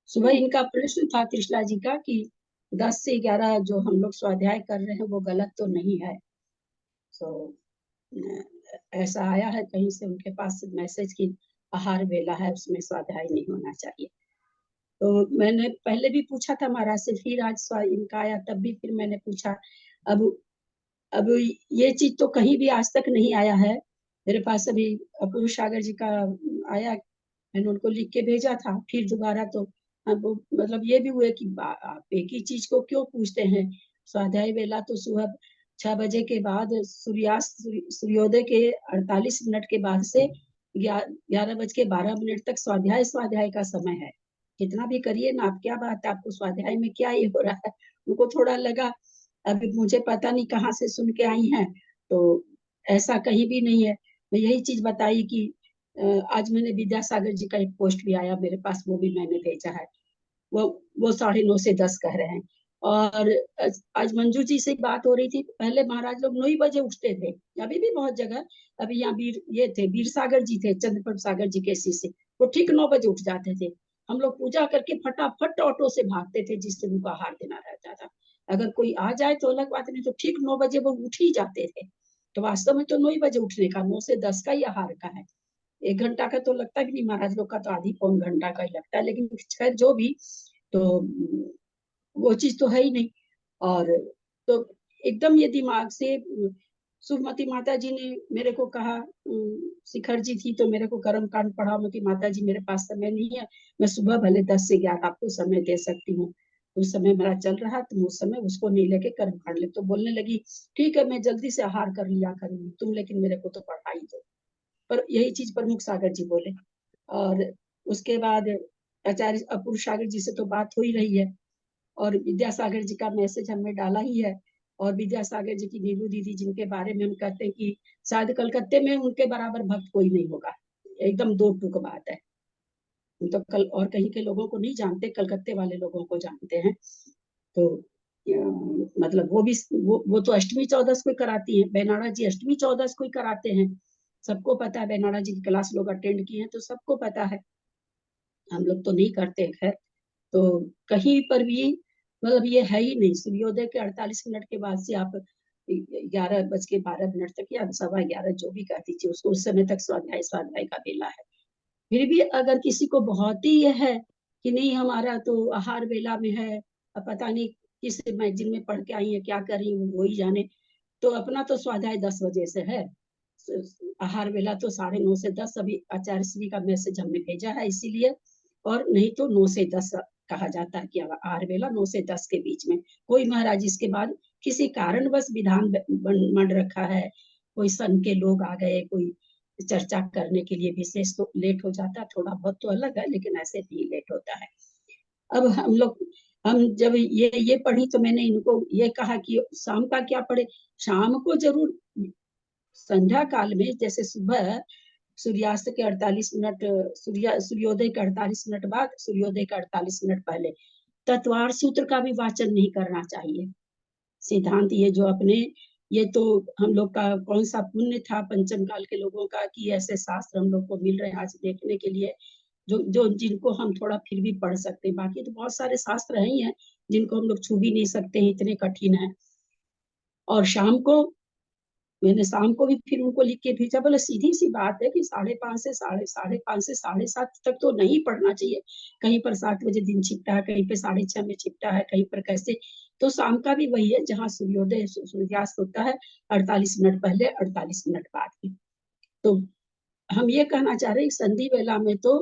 सुबह इनका प्रश्न था कृष्णा जी का कि 10 से 11 जो हम लोग स्वाध्याय कर रहे हैं वो गलत तो नहीं है। तो ऐसा आया है कहीं से उनके पास मैसेज की आहार वेला है उसमें स्वाध्याय नहीं होना चाहिए। तो मैंने पहले भी पूछा था महाराज से, फिर आज इनका आया तब भी फिर मैंने पूछा। अब ये चीज तो कहीं भी आज तक नहीं आया है मेरे पास। अभी अपूर्व सागर जी का आया, मैंने उनको लिख के भेजा था, फिर दोबारा तो अब मतलब ये भी हुए कि आप एक ही चीज को क्यों पूछते हैं। स्वाध्याय वेला तो सुबह 6 बजे के बाद सूर्योदय के 48 मिनट के बाद से 11:12 तक स्वाध्याय का समय है। कितना भी करिए ना आप, क्या बात है आपको स्वाध्याय में क्या ये हो रहा है। उनको थोड़ा लगा, अभी मुझे पता नहीं कहाँ से सुन के आई हैं, तो ऐसा कहीं भी नहीं है। मैं यही चीज बताई कि आज मैंने विद्यासागर जी का एक पोस्ट भी आया मेरे पास, वो भी मैंने भेजा है। वो 9:30 से 10 कह रहे हैं। और आज मंजू जी से बात हो रही थी, पहले महाराज लोग 9 ही बजे उठते थे, अभी भी बहुत जगह। अभी यहाँ वीर सागर जी थे, चंद्रप्रभ सागर जी के शिष्य, वो ठीक 9 बजे उठ जाते थे। हम लोग पूजा करके फटाफट ऑटो से भागते थे जिससे उनको आहार देना रहता था। अगर कोई आ जाए तो अलग बात, नहीं तो ठीक 9 बजे वो उठ ही जाते थे। तो वास्तव में तो 9 ही बजे उठने का, 9 से 10 का ही आहार का है। 1 घंटा का तो लगता भी नहीं, महाराज लोग का तो आधी पौन घंटा का ही लगता है, लेकिन खैर जो भी, तो वो चीज तो है ही नहीं। और तो एकदम ये दिमाग से सुमति माता जी ने मेरे को कहा, शिखर जी थी तो मेरे को कर्म कांड पढ़ाओ कि माता जी मेरे पास समय नहीं है, मैं सुबह भले 10 से 11 आपको समय दे सकती हूँ। उस समय मेरा चल रहा, तुम उस समय उसको नहीं लेके कर्म कांड ले। तो बोलने लगी ठीक है मैं जल्दी से आहार कर लिया करूंगी, तुम लेकिन मेरे को तो पढ़ा ही दो। पर यही चीज प्रमुख सागर जी बोले। और उसके बाद आचार्य अपूर्व सागर जी से तो बात हो ही रही है, और विद्यासागर जी का मैसेज हमने डाला ही है। और विद्यासागर जी की नीलू दीदी जिनके बारे में हम कहते हैं कि शायद कलकत्ते में उनके बराबर भक्त कोई नहीं होगा, एकदम 2 टूक बात है। हम तो कल और कहीं के लोगों को नहीं जानते, कलकत्ते वाले लोगों को जानते हैं। तो मतलब वो तो अष्टमी चौदस को कराती है, बेनाड़ा जी अष्टमी चौदस को ही कराते हैं। सबको पता है, बेनाड़ा जी की क्लास लोग अटेंड किए हैं तो सबको पता है, हम लोग तो नहीं करते। खैर, तो कहीं पर भी मतलब ये है ही नहीं। सूर्योदय के 48 मिनट के बाद से आप 11:12 तक या 11:15 जो भी कह दीजिए उसको, उस समय तक स्वाध्याय का बेला है। फिर भी अगर किसी को बहुत ही यह है कि नहीं हमारा तो आहार बेला में है, अब पता नहीं किस मैगजीन में पढ़ के आई है क्या कर रही हूँ वो ही जाने, तो अपना तो स्वाध्याय 10 बजे से है। आहार वेला तो 9:30 से 10, अभी आचार्य श्री का मैसेज हमने भेजा है इसीलिए। और नहीं तो 9 से 10 कहा जाता है कि आहार वेला 9 से 10 के बीच में। कोई महाराज इसके बाद किसी कारणवश विधान मंड रखा है, कोई सन के लोग आ गए, कोई चर्चा करने के लिए विशेष, तो लेट हो जाता है थोड़ा बहुत, तो अलग है, लेकिन ऐसे भी लेट होता है। अब हम जब ये पढ़ी तो मैंने इनको ये कहा कि शाम का क्या पढ़े। शाम को जरूर संध्या काल में, जैसे सुबह सूर्यास्त के 48 मिनट, सूर्योदय के 48 मिनट बाद, सूर्योदय के 48 मिनट पहले तत्वार सूत्र का भी वाचन नहीं करना चाहिए। सिद्धांत ये जो अपने, ये तो हम लोग का कौन सा पुण्य था पंचम काल के लोगों का कि ऐसे शास्त्र हम लोग को मिल रहे हैं आज देखने के लिए। जो जो जिनको हम थोड़ा फिर भी पढ़ सकते हैं। बाकी तो बहुत सारे शास्त्र हैं ही हैं जिनको हम लोग छू भी नहीं सकते हैं, इतने कठिन है। और शाम को मैंने शाम को भी फिर उनको लिख के भेजा, बोले सीधी सी बात है कि 5:30 से 7:30 तक तो नहीं पढ़ना चाहिए। कहीं पर 7 बजे दिन छिपता है, कहीं पे 6:30 में छिपता है, कहीं पर कैसे। तो शाम का भी वही है, जहाँ सूर्योदय सूर्यास्त होता है 48 मिनट पहले 48 मिनट बाद में। तो हम ये कहना चाह रहे हैं संधि वेला में तो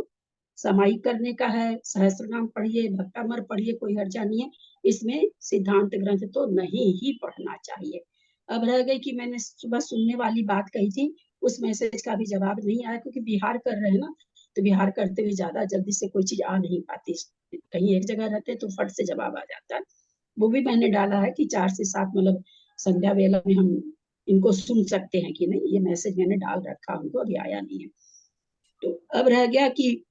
समाई करने का है, सहस्त्रनाम पढ़िए, भक्तामर पढ़िए, कोई हर्जा नहीं है। इसमें सिद्धांत ग्रंथ तो नहीं ही पढ़ना चाहिए। अब रह गई कि मैंने सुबह सुनने वाली बात कही थी, उस मैसेज का भी जवाब नहीं आया, क्योंकि बिहार कर रहे हैं ना, तो बिहार करते हुए ज्यादा जल्दी से कोई चीज आ नहीं पाती। कहीं एक जगह रहते तो फट से जवाब आ जाता है। वो भी मैंने डाला है कि 4 से 7 मतलब संध्या वेला में हम इनको सुन सकते हैं कि नहीं, ये मैसेज मैंने डाल रखा, उनको अभी आया नहीं है। तो अब रह गया कि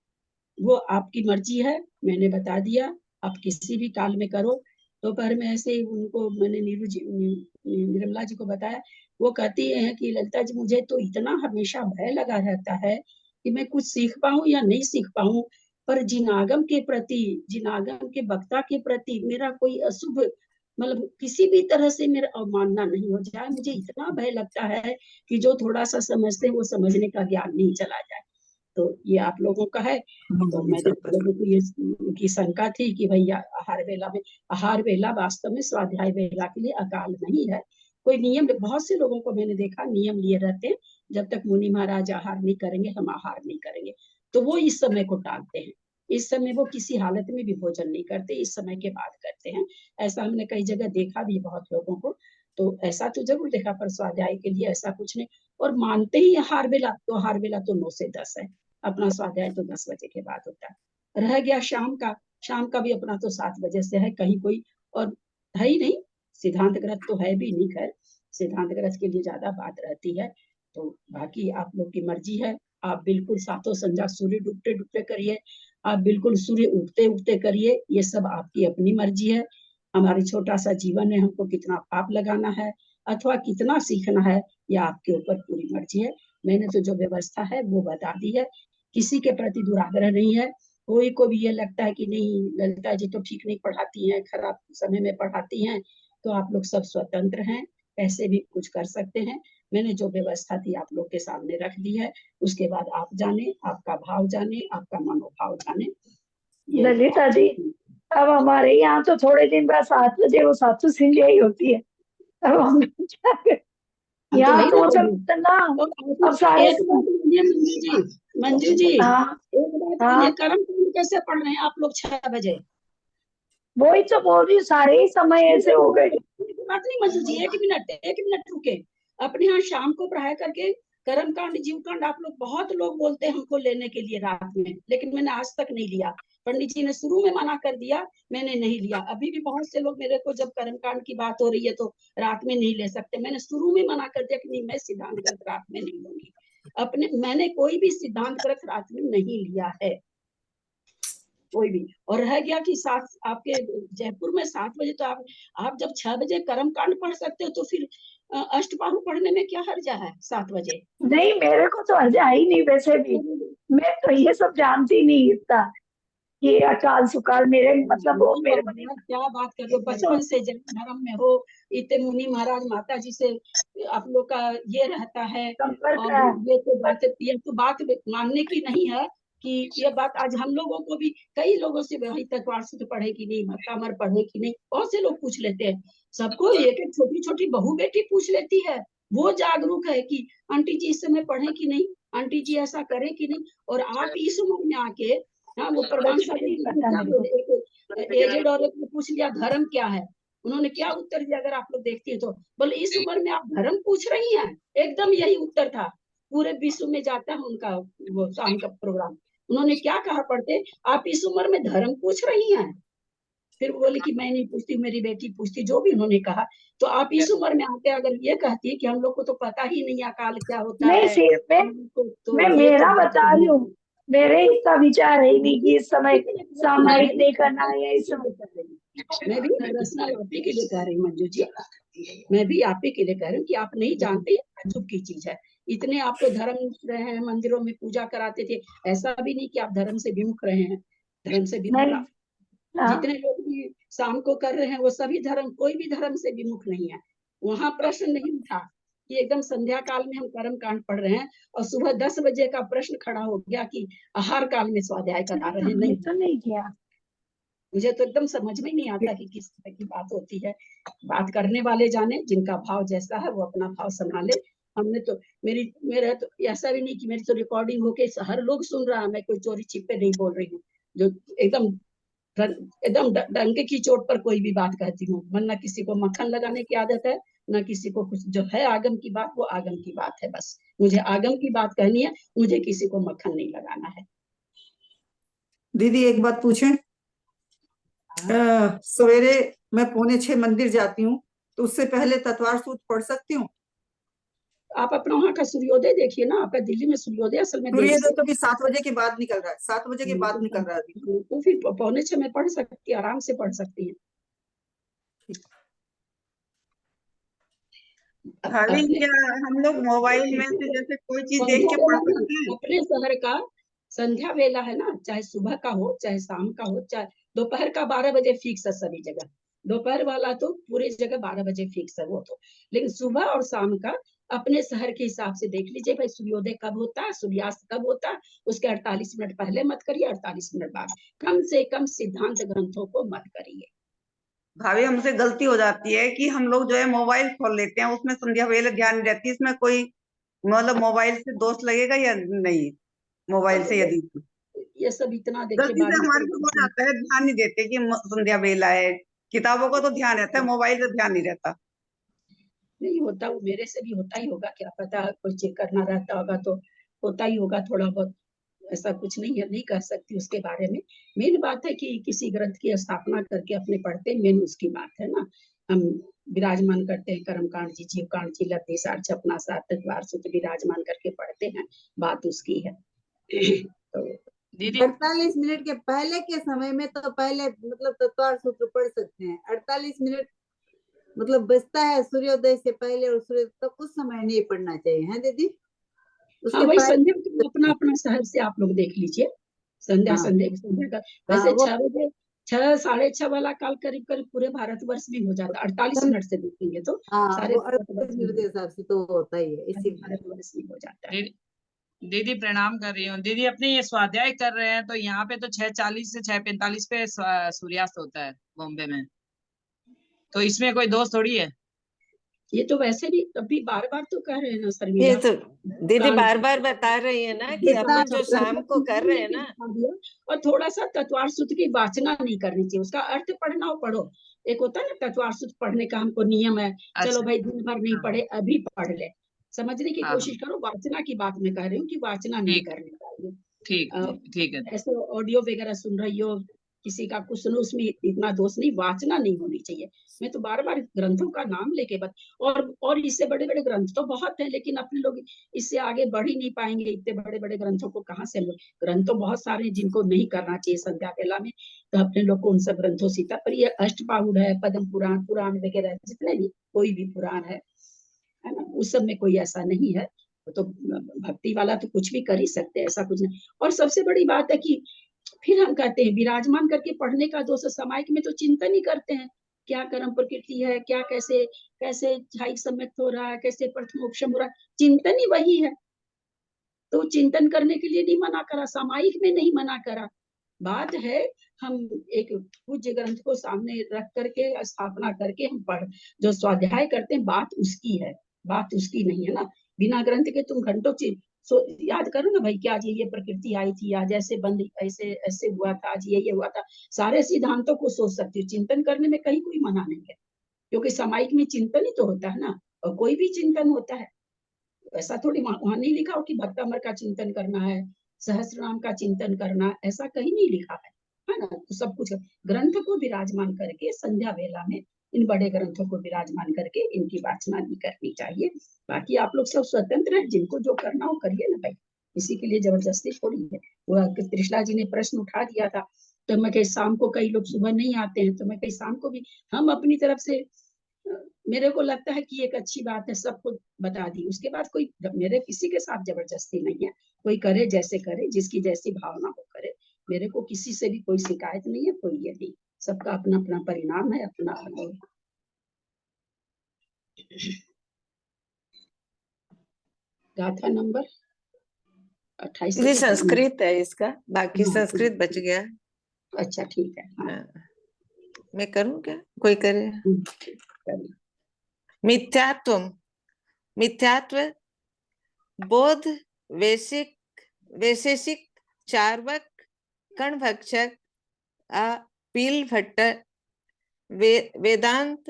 वो आपकी मर्जी है, मैंने बता दिया, आप किसी भी काल में करो। दोपहर में ऐसे ही उनको मैंने निर्मला जी को बताया, वो कहती है कि ललिता जी मुझे तो इतना हमेशा भय लगा रहता है कि मैं कुछ सीख पाऊं या नहीं सीख पाऊं, पर जिनागम के प्रति, जिनागम के वक्ता के प्रति मेरा कोई अशुभ मतलब किसी भी तरह से मेरा अवमानना नहीं हो जाए। मुझे इतना भय लगता है कि जो थोड़ा सा समझते हैं वो समझने का ज्ञान नहीं चला जाए। तो ये आप लोगों का है। तो मैंने लोगों को ये की शंका थी कि भैया आहार वेला में, आहार वेला वास्तव में स्वाध्याय वेला के लिए अकाल नहीं है। कोई नियम, बहुत से लोगों को मैंने देखा नियम लिए रहते हैं, जब तक मुनि महाराज आहार नहीं करेंगे हम आहार नहीं करेंगे, तो वो इस समय को टालते हैं। इस समय वो किसी हालत में भी भोजन नहीं करते, इस समय के बाद करते हैं। ऐसा हमने कई जगह देखा भी बहुत लोगों को। तो ऐसा तो जरूर देखा, पर स्वाध्याय के लिए ऐसा कुछ नहीं। और मानते ही आहार वेला, तो आहार वेला तो 9 से 10 है, अपना स्वाध्याय तो 10 बजे के बाद होता है। रह गया शाम का, शाम का भी अपना तो 7 बजे से है, कहीं कोई और है ही नहीं। सिद्धांत ग्रंथ तो है भी नहीं, खैर सिद्धांत ग्रंथ के लिए ज्यादा बात रहती है। तो बाकी आप लोग की मर्जी है, आप बिल्कुल सातों संध्या सूर्य डूबते डूबते करिए, आप बिल्कुल सूर्य उगते उगते करिए, ये सब आपकी अपनी मर्जी है। हमारी छोटा सा जीवन है, हमको कितना पाप लगाना है अथवा कितना सीखना है, ये आपके ऊपर पूरी मर्जी है। मैंने तो जो व्यवस्था है वो बता दी है, किसी के प्रति दुराग्रह नहीं है। कोई को भी ये लगता है कि नहीं ललिता जी तो ठीक नहीं पढ़ाती हैं, खराब समय में पढ़ाती हैं, तो आप लोग सब स्वतंत्र हैं, ऐसे भी कुछ कर सकते हैं। मैंने जो व्यवस्था थी आप लोग के सामने रख दी है, उसके बाद आप जाने, आपका भाव जाने, आपका मनोभाव जाने। ललिता जी, अब हमारे यहाँ तो थोड़े दिन बाद 7 बजे वो सातु सिंधिया ही होती है। अब हम क्या करें? यहाँ तो मतलब इतना अब साढ़े मंजू जी हाँ एक बात हाँ बोलिए, कर्म कैसे पढ़ रहे हैं आप लोग 6 बजे? वही तो बोल रही हूँ, सारे ही समय ऐसे हो गए। बात नहीं मंजू जी, एक मिनट रुके। अपने यहाँ शाम को पढ़ाया करके कर्म कांड जीव कांड आप लोग, बहुत लोग बोलते हैं हमको लेने के लिए रात में, लेकिन मैंने आज तक नहीं लिया। पंडित जी ने शुरू में मना कर दिया, मैंने नहीं लिया। अभी भी बहुत से लोग मेरे को जब कर्म कांड की बात हो रही है तो रात में नहीं ले सकते, मैंने शुरू में मना कर दिया कि नहीं मैं सिद्धांत ग्रंथ रात में नहीं लूंगी। अपने मैंने कोई भी सिद्धांत ग्रंथ रात में नहीं लिया है, कोई भी। और रह गया कि 7 आपके जयपुर में 7 बजे, तो आप जब 6 बजे कर्म कांड पढ़ सकते हो तो फिर अष्टबाहु पढ़ने में क्या हर्जा है 7 बजे? नहीं मेरे को तो हर्जा ही नहीं, वैसे भी मैं तो ये सब जानती नहीं इतना, ये अकाल सुकाल मेरे मतलब वो मेरे को नहीं। क्या बात कर रहे हो, बचपन से जैन धर्म में हो, इतने मुनि महाराज माता जी से आप लोग का ये रहता है। संपर्क और है। ये तो बात मानने की नहीं है कि ये बात आज हम लोगों को भी, कई लोगों से वही तक वार्षिक पढ़े कि नहीं, भक्तामर पढ़े कि नहीं, बहुत से लोग पूछ लेते हैं। सबको एक एक छोटी छोटी बहू बेटी पूछ लेती है, वो जागरूक है कि आंटी जी इस समय पढ़े कि नहीं, आंटी जी ऐसा करे कि नहीं। और आप इस उम्र में आके, हाँ वो प्रधान कुछ भी नहीं पता मेरे को। एजेड औरत ने पूछ लिया धर्म क्या है, उन्होंने क्या उत्तर दिया अगर आप लोग देखती है तो, बोले इस उम्र में आप धर्म पूछ रही हैं, एकदम यही उत्तर था। पूरे विश्व में जाता है उनका वो शाम का प्रोग्राम। उन्होंने क्या कहा पढ़ते, आप इस उम्र में धर्म पूछ रही हैं। फिर वो बोली कि मैं नहीं पूछती, मेरी बेटी पूछती, जो भी उन्होंने कहा। तो आप इस उम्र में आके अगर ये कहती है कि हम लोग को तो पता ही नहीं अकाल क्या होता नहीं है, सिर्फ तो मैं ये मेरा तो बता रही हूँ, मेरे इतना विचार है ही नहीं कि इस समय सामायिक नहीं करना है या इस समय। मैं भी पर्सनल आप ही के लिए कह रही हूँ मंजू जी, मैं भी आप ही के लिए कह रही हूँ कि आप नहीं जानते ये ताज्जुब की चीज है। इतने आप तो धर्म रहे हैं, मंदिरों में पूजा कराते थे, ऐसा भी नहीं कि आप धर्म से विमुख रहे हैं। धर्म से विमुख नहीं, हाँ, जितने लोग भी शाम को कर रहे हैं वो सभी धर्म, कोई भी धर्म से विमुख नहीं है। वहां प्रश्न नहीं उठा कि एकदम संध्या काल में हम कर्म कांड पढ़ रहे हैं और सुबह 10 बजे का प्रश्न खड़ा हो गया कि आहार काल में स्वाध्याय करा रहे हैं। हमने नहीं, तो नहीं किया। मुझे तो एकदम समझ में नहीं आता कि किस तरह की बात होती है। बात करने वाले जाने, जिनका भाव जैसा है वो अपना भाव संभाले। हमने तो मेरा तो ऐसा भी नहीं कि मेरी तो रिकॉर्डिंग होके हर लोग सुन रहा है, मैं कोई चोरी छिपे नहीं बोल रही हूँ। जो एकदम एकदम डंके की चोट पर कोई भी बात कहती हूँ। मन ना किसी को मक्खन लगाने की आदत है, ना किसी को कुछ। जो है आगम की बात वो आगम की बात है, बस मुझे आगम की बात कहनी है, मुझे किसी को मक्खन नहीं लगाना है। दीदी एक बात पूछें? सवेरे मैं 5:45 मंदिर जाती हूँ, तो उससे पहले तत्वार सूत्र पढ़ सकती हूँ? आप अपना वहाँ का सूर्योदय देखिए ना, आपका दिल्ली में सूर्योदय असल में देर सूर्योदय से, तो अभी 7 बजे के बाद निकल रहा है, 7 बजे के बाद निकल रहा है अभी। तो फिर 5:45 में पढ़ सकती है, आराम से पढ़ सकती है। खाली अपने क्या हम लोग मोबाइल में से जैसे कोई चीज देख के पढ़ सकते हैं? अपने शहर का संध्या वेला है ना, चाहे सुबह का हो, चाहे शाम का हो, चाहे दोपहर का 12 बजे फिक्स है सभी जगह। दोपहर वाला तो पूरी जगह 12 बजे फिक्स है वो तो, लेकिन सुबह और शाम का अपने शहर के हिसाब से देख लीजिए भाई, सूर्योदय कब होता है, सूर्यास्त कब होता है, उसके 48 मिनट पहले मत करिए, 48 मिनट बाद। कम से कम सिद्धांत ग्रंथों को मत करिए। भाभी हमसे गलती हो जाती है कि हम लोग जो है मोबाइल खोल लेते हैं, उसमें संध्या वेले ध्यान नहीं रहती। इसमें कोई मतलब मोबाइल से दोष लगेगा या नहीं? मोबाइल से यदि ये सब इतना देखिए गलती से बारिश हमारे से हो जाता है, ध्यान नहीं देते कि संध्या वेला है। किताबों का तो ध्यान रहता है, मोबाइल से ध्यान नहीं रहता। नहीं होता, वो मेरे से भी होता ही होगा, क्या पता कोई चेक करना रहता होगा तो होता ही होगा थोड़ा बहुत। ऐसा कुछ नहीं है, नहीं कह सकती उसके बारे में। मेन बात है कि किसी ग्रंथ की स्थापना करके अपने पढ़ते हैं, मेन उसकी बात है ना। हम विराजमान करते हैं कर्मकांड जी, जीवकांड जी, लब्धि सार छपना सार तत्वार सूत्र विराजमान करके पढ़ते हैं, बात उसकी है। तो दीदी 48 मिनट के पहले के समय में तो पहले मतलब तत्वार सूत्र पढ़ सकते हैं। 48 मिनट मतलब बचता है सूर्योदय से पहले और सूर्य तक, उस समय नहीं पढ़ना चाहिए है दीदी? हाँ उसके वही पहले संध्या को अपना अपना शहर से आप लोग देख लीजिए। संध्या हाँ संध्या का हाँ वैसे वो 6 बजे, 6 6:30 वाला काल करीब करीब पूरे भारतवर्ष में हो जाता है। 48 मिनट से देखेंगे तो हाँ सारे वो भारतवर्ष 48 में मिनट के हिसाब से तो होता ही है, सारे इसीलिए। भारतवर्ष में हो जाता है। दीदी प्रणाम कर रही हूँ। दीदी अपने ये स्वाध्याय कर रहे हैं तो यहाँ पे तो 6:40 से 6:45 पे सूर्यास्त होता है बॉम्बे में, तो इसमें कोई दोष थोड़ी है। ये तो वैसे भी अभी बार बार तो कह रहे हैं ना ये शर्मिला, तो दीदी कांड बार बार बता रही है ना कि जितना अपन जो शाम को कर रहे हैं ना, दिखा दिया। और थोड़ा सा तत्वार सूत्र की वाचना नहीं करनी चाहिए, उसका अर्थ पढ़ना हो पढ़ो। एक होता है ना तत्वार सूत्र पढ़ने का हमको नियम है, चलो अच्छा भाई दिन भर नहीं हाँ पढ़े अभी पढ़ ले, समझने की हाँ हाँ, कोशिश करो। वाचना की बात मैं कह रही हूँ कि वाचना नहीं ठीक करनी चाहिए। ठीक ठीक है। ऐसे ऑडियो वगैरह सुन रही हो किसी का कुछ सुनो, उसमें इतना दोष नहीं, वाचना नहीं होनी चाहिए। मैं तो बार बार ग्रंथों का नाम लेके बत और इससे बड़े बड़े ग्रंथ तो बहुत है, लेकिन अपने लोग इससे आगे बढ़ ही नहीं पाएंगे। इतने बड़े बड़े ग्रंथों को कहाँ से हम लोग, ग्रंथ तो बहुत सारे हैं जिनको नहीं करना चाहिए संध्या वेला में, तो अपने लोग को उन सब ग्रंथों से पर ये अष्टपाहुड़ है, पद्म पुराण, पुराण वगैरह जितने भी कोई भी पुराण है ना, उस सब में कोई ऐसा नहीं है। वो तो भक्ति वाला तो कुछ भी कर ही सकते हैं, ऐसा कुछ नहीं। और सबसे बड़ी बात है कि फिर हम कहते हैं विराजमान करके पढ़ने का दोष, सामायिक में तो चिंतन ही करते हैं क्या कर्म प्रकृति है, क्या कैसे कैसे झाई सम्यक हो रहा है, कैसे प्रथमोपशम हो रहा है, चिंतन ही वही है। तो चिंतन करने के लिए नहीं मना करा, सामायिक में नहीं मना करा। बात है हम एक पूज्य ग्रंथ को सामने रख करके स्थापना करके हम पढ़ जो स्वाध्याय करते हैं, बात उसकी है, बात उसकी नहीं है ना। बिना ग्रंथ के तुम घंटों याद करो ना भाई, क्या आज ये प्रकृति आई थी, आज ऐसे बंद ऐसे ऐसे हुआ था, आज ये हुआ था। सारे सिद्धांतों को सोच सकती हो, चिंतन करने में कहीं कोई मना नहीं है, क्योंकि सामायिक में चिंतन ही तो होता है ना, और कोई भी चिंतन होता है। ऐसा थोड़ी वहां नहीं लिखा हो कि भक्तामर का चिंतन करना है, सहस्त्र नाम का चिंतन करना, ऐसा कहीं नहीं लिखा है ना। तो सब कुछ ग्रंथ को विराजमान करके संध्या वेला में इन बड़े ग्रंथों को विराजमान करके इनकी वाचना नहीं करनी चाहिए। बाकी आप लोग सब स्वतंत्र हैं, जिनको जो करना हो करिए ना भाई, इसी के लिए जबरदस्ती थोड़ी है। वो त्रिशला जी ने प्रश्न उठा दिया था तो मैं कहीं शाम को, कई लोग सुबह नहीं आते हैं, तो मैं कहीं शाम को भी हम अपनी तरफ से मेरे को लगता है कि एक अच्छी बात है, सबको बता दी। उसके बाद कोई मेरे किसी के साथ जबरदस्ती नहीं है, कोई करे जैसे करे, जिसकी जैसी भावना हो करे। मेरे को किसी से भी कोई शिकायत नहीं है, कोई ये नहीं। सबका अपना अपना परिणाम है, अपना फल है। गाथा नंबर 28 ये संस्कृत है इसका, बाकी हाँ, संस्कृत बच गया। अच्छा ठीक है। हाँ, मैं करूं क्या, कोई करे? करिए। मिथ्यात्व, मिथ्यात्व बोध, वैशेषिक, चार्वक, कणभक्षक, पील भट्ट, वेदांत,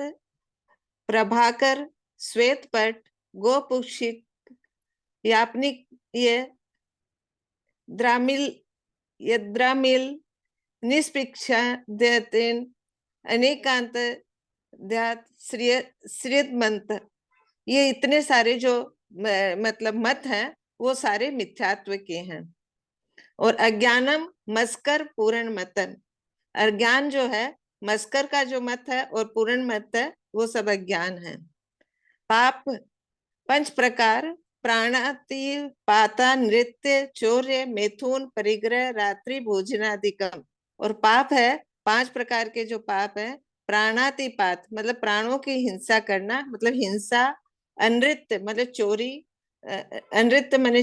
प्रभाकर, श्वेतपट, गोपुक्षिक, यापनिक, ये द्रामिल, यद्रामिल, निष्पिक्षा, दैतेन, अनेकांत, ध्यात, श्रीदमंत, ये इतने सारे जो मतलब मत हैं वो सारे मिथ्यात्व के हैं। और अज्ञानम मस्कर पूर्ण मतन, अज्ञान जो है, मस्कर का जो मत है और पूर्ण मत है, वो सब अज्ञान है। पाप 5 प्रकार, प्राणाति पाता, नृत्य, चौर्य, मैथुन, परिग्रह, रात्रि भोजनादिकम। और पाप है 5 प्रकार के जो पाप है, प्राणातिपात मतलब प्राणों की हिंसा करना, मतलब हिंसा, अनृत्य मतलब चोरी, अनृत्य माने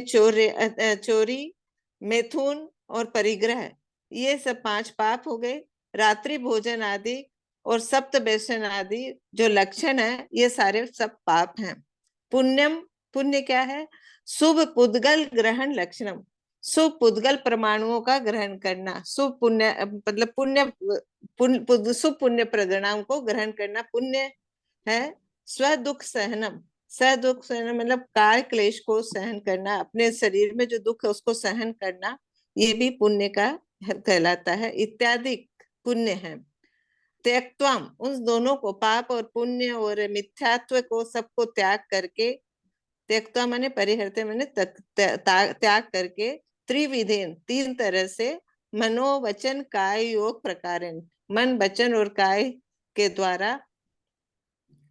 चोरी, मैथुन और परिग्रह, ये सब 5 पाप हो गए। रात्रि भोजन आदि और सप्त व्यसन आदि जो लक्षण है, ये सारे सब पाप हैं। पुण्यम, पुण्य क्या है? शुभ पुद्गल ग्रहण लक्षणम, शुभ पुद्गल परमाणुओं का ग्रहण करना। शुभ पुण्य मतलब शुभ पुण्य परिणाम को ग्रहण करना पुण्य है। स्व दुख सहनम, स्व दुख सहनम मतलब काय क्लेश को सहन करना, अपने शरीर में जो दुख है उसको सहन करना, ये भी पुण्य का कहलाता है। इत्यादि पुण्य है। त्यक्त्वम, उन दोनों को, पाप और पुण्य और मिथ्यात्व को सबको त्याग करके, त्यक्त्वा माने परिहरते माने त्याग करके, त्रिविधेन 3 तरह से, मनोवचन काय योग प्रकारेण, मन वचन और काय के द्वारा,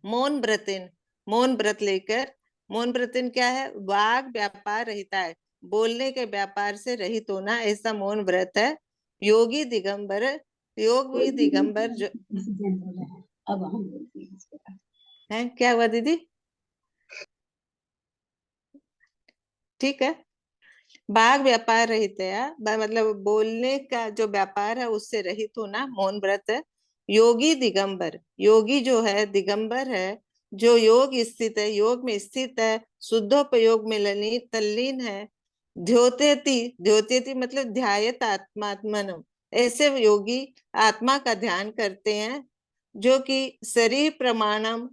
मौन व्रतेन, मौन व्रत लेकर, मौन व्रतेन क्या है? वाग व्यापार रहता है, बोलने के व्यापार से रहित होना, ऐसा मौन व्रत है। योगी दिगंबर, योगी दिगंबर जो अब हम है, क्या हुआ दीदी? ठीक है, बाग व्यापार रहित है, मतलब बोलने का जो व्यापार है उससे रहित होना मौन व्रत है। योगी दिगंबर, योगी जो है दिगंबर है, जो योग स्थित है, योग में स्थित है, शुद्धोपयोग में तल्लीन है। द्योतेति, द्योतेति मतलब ध्यायत आत्मात्मनम, ऐसे योगी आत्मा का ध्यान करते हैं, जो कि शरीर प्रमाणम,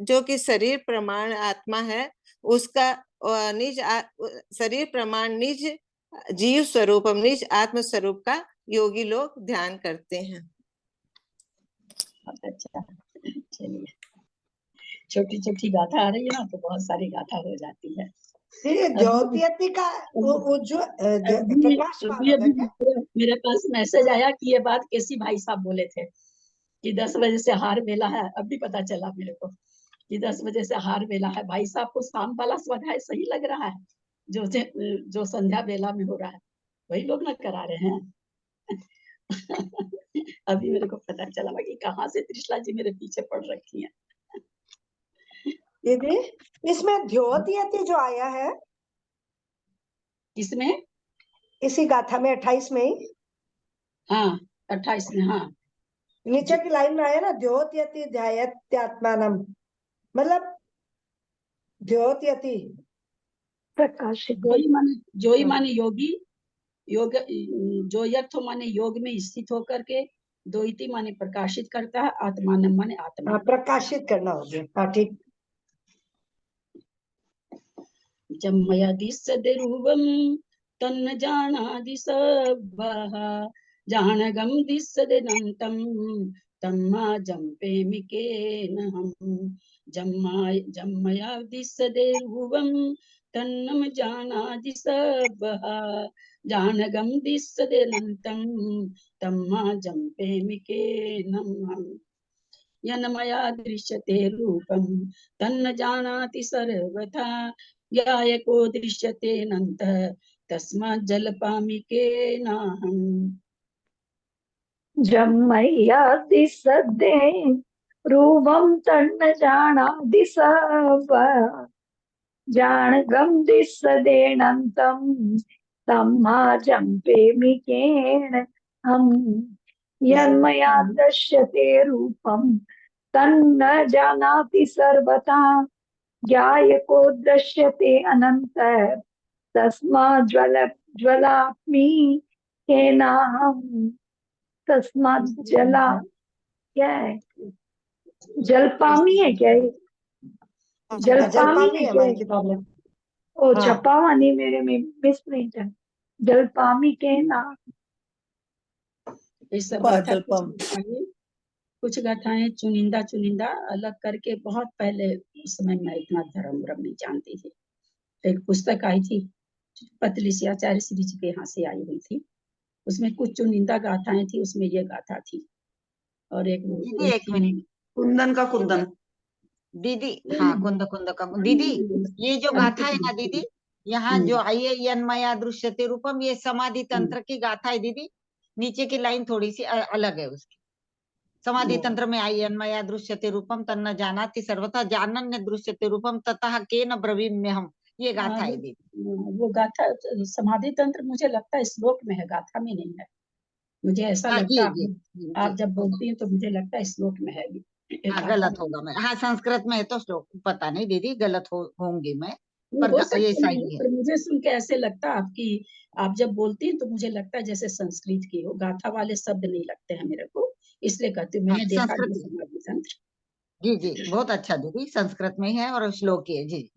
जो कि शरीर प्रमाण आत्मा है, उसका निज शरीर प्रमाण निज जीव स्वरूपम, निज आत्म स्वरूप का योगी लोग ध्यान करते हैं। अच्छा, चलिए, छोटी छोटी गाथा आ रही है ना, तो बहुत सारी गाथा हो जाती है। ज्योतियति का वो जो प्रकाश वाला अभी क्या? मेरे पास मैसेज आया कि ये बात केसी भाई साहब बोले थे कि 10 बजे से हार मेला है। अभी पता चला मेरे को कि 10 बजे से हार मेला है। भाई साहब को शाम वाला स्वाध्याय सही लग रहा है, जो संध्या बेला में हो रहा है, वही लोग ना करा रहे हैं। अभी मेरे को पता चला कि कहाँ से त्रिशला जी मेरे पीछे पड़ रखी हैं। दीदी, इसमें द्योतियति जो आया है, इसमें इसी गाथा में 28 में ही, हाँ 28 में, हाँ नीचे की लाइन में आया ना, द्योतियति ध्यायत्यात्मानम, मतलब द्योतियति प्रकाशित, जोई माने योगी, योग जो यथ माने योग में स्थित होकर के, द्वैती माने प्रकाशित करता है, आत्मानम माने आत्मा प्रकाशित करना हो गया। हाँ ठीक। जम्मया दिस्सदेरुवम तन्न जानादि सब्बः जानगम दिस्सदेनंतम तम्मा जम्पेमिकेनहम्। जम्मया दिस्सदेरुवम तन्नम जानाति सर्वः जानगम दिस्सदेनन्तं तम्मा जम्पेमिकेनं यन्मया दृश्यते रूपं तन्न जानाति सर्वथा ज्ञायको दृश्यते नन्तः तस्मात् जलपामिकेनाहम् जम्मय्यादि सद्दे रूपं तन्न जानाति सर्वः जानगम दिस्सदेनन्तं तम्मा जम्पेमिकेन हम यन्मया दृश्यते रूपं तन्न जानाति सर्वथा ज्ञायको दृश्यते अनन्तः तस्मात् ज्वलामि केनाहम् तस्मात् जला क्या है जलपामी है क्या ये जलपामी है क्या ये? ओ छपावानी मेरे में मिसप्रिंट है जलपामी के ना ये सब पा गाथा जलपम कुछ गाथाएं चुनिंदा चुनिंदा अलग करके बहुत पहले उस समय मैं इतना धर्म नहीं जानती थी। एक पुस्तक आई थी पतली सी आचार्य श्री जी के यहाँ से आई हुई थी, उसमें कुछ चुनिंदा गाथाएं थी, उसमें ये गाथा थी। और एक दीदी एक मिनट, कुंदन का कुंदन दीदी हाँ कुंद कुंद का दीदी ये जो गाथा है ना दीदी, यहाँ जो आई है यन्मया दृश्यते रूपम, ये समाधि तंत्र की गाथा है दीदी। नीचे की लाइन थोड़ी सी अलग है उसकी। समाधि तंत्र में आई यन्मया दृश्यते रूपम तन्न जानाति सर्वथा जानन्य दृश्यते रूपम ततः केन ब्रवीम्यहम्, ये गाथा है दीदी। वो गाथा समाधि तंत्र मुझे लगता है श्लोक में है, गाथा में नहीं है। मुझे ऐसा हाँ, लगता जी, है आप जब बोलती हैं तो मुझे लगता है श्लोक में है। हाँ गलत होगा मैं, हाँ संस्कृत में है तो श्लोक पता नहीं दीदी, गलत होंगी मैं, पर हो ये सकता है, सही है। पर मुझे सुन के ऐसे लगता है आपकी, आप जब बोलती हैं तो मुझे लगता है जैसे संस्कृत की हो, गाथा वाले शब्द नहीं लगते हैं मेरे को, इसलिए कहती हूँ। मैंने देखा संस्कृत नहीं समाधि तंत्र। जी जी बहुत अच्छा दीदी, संस्कृत में है और श्लोक ही है जी।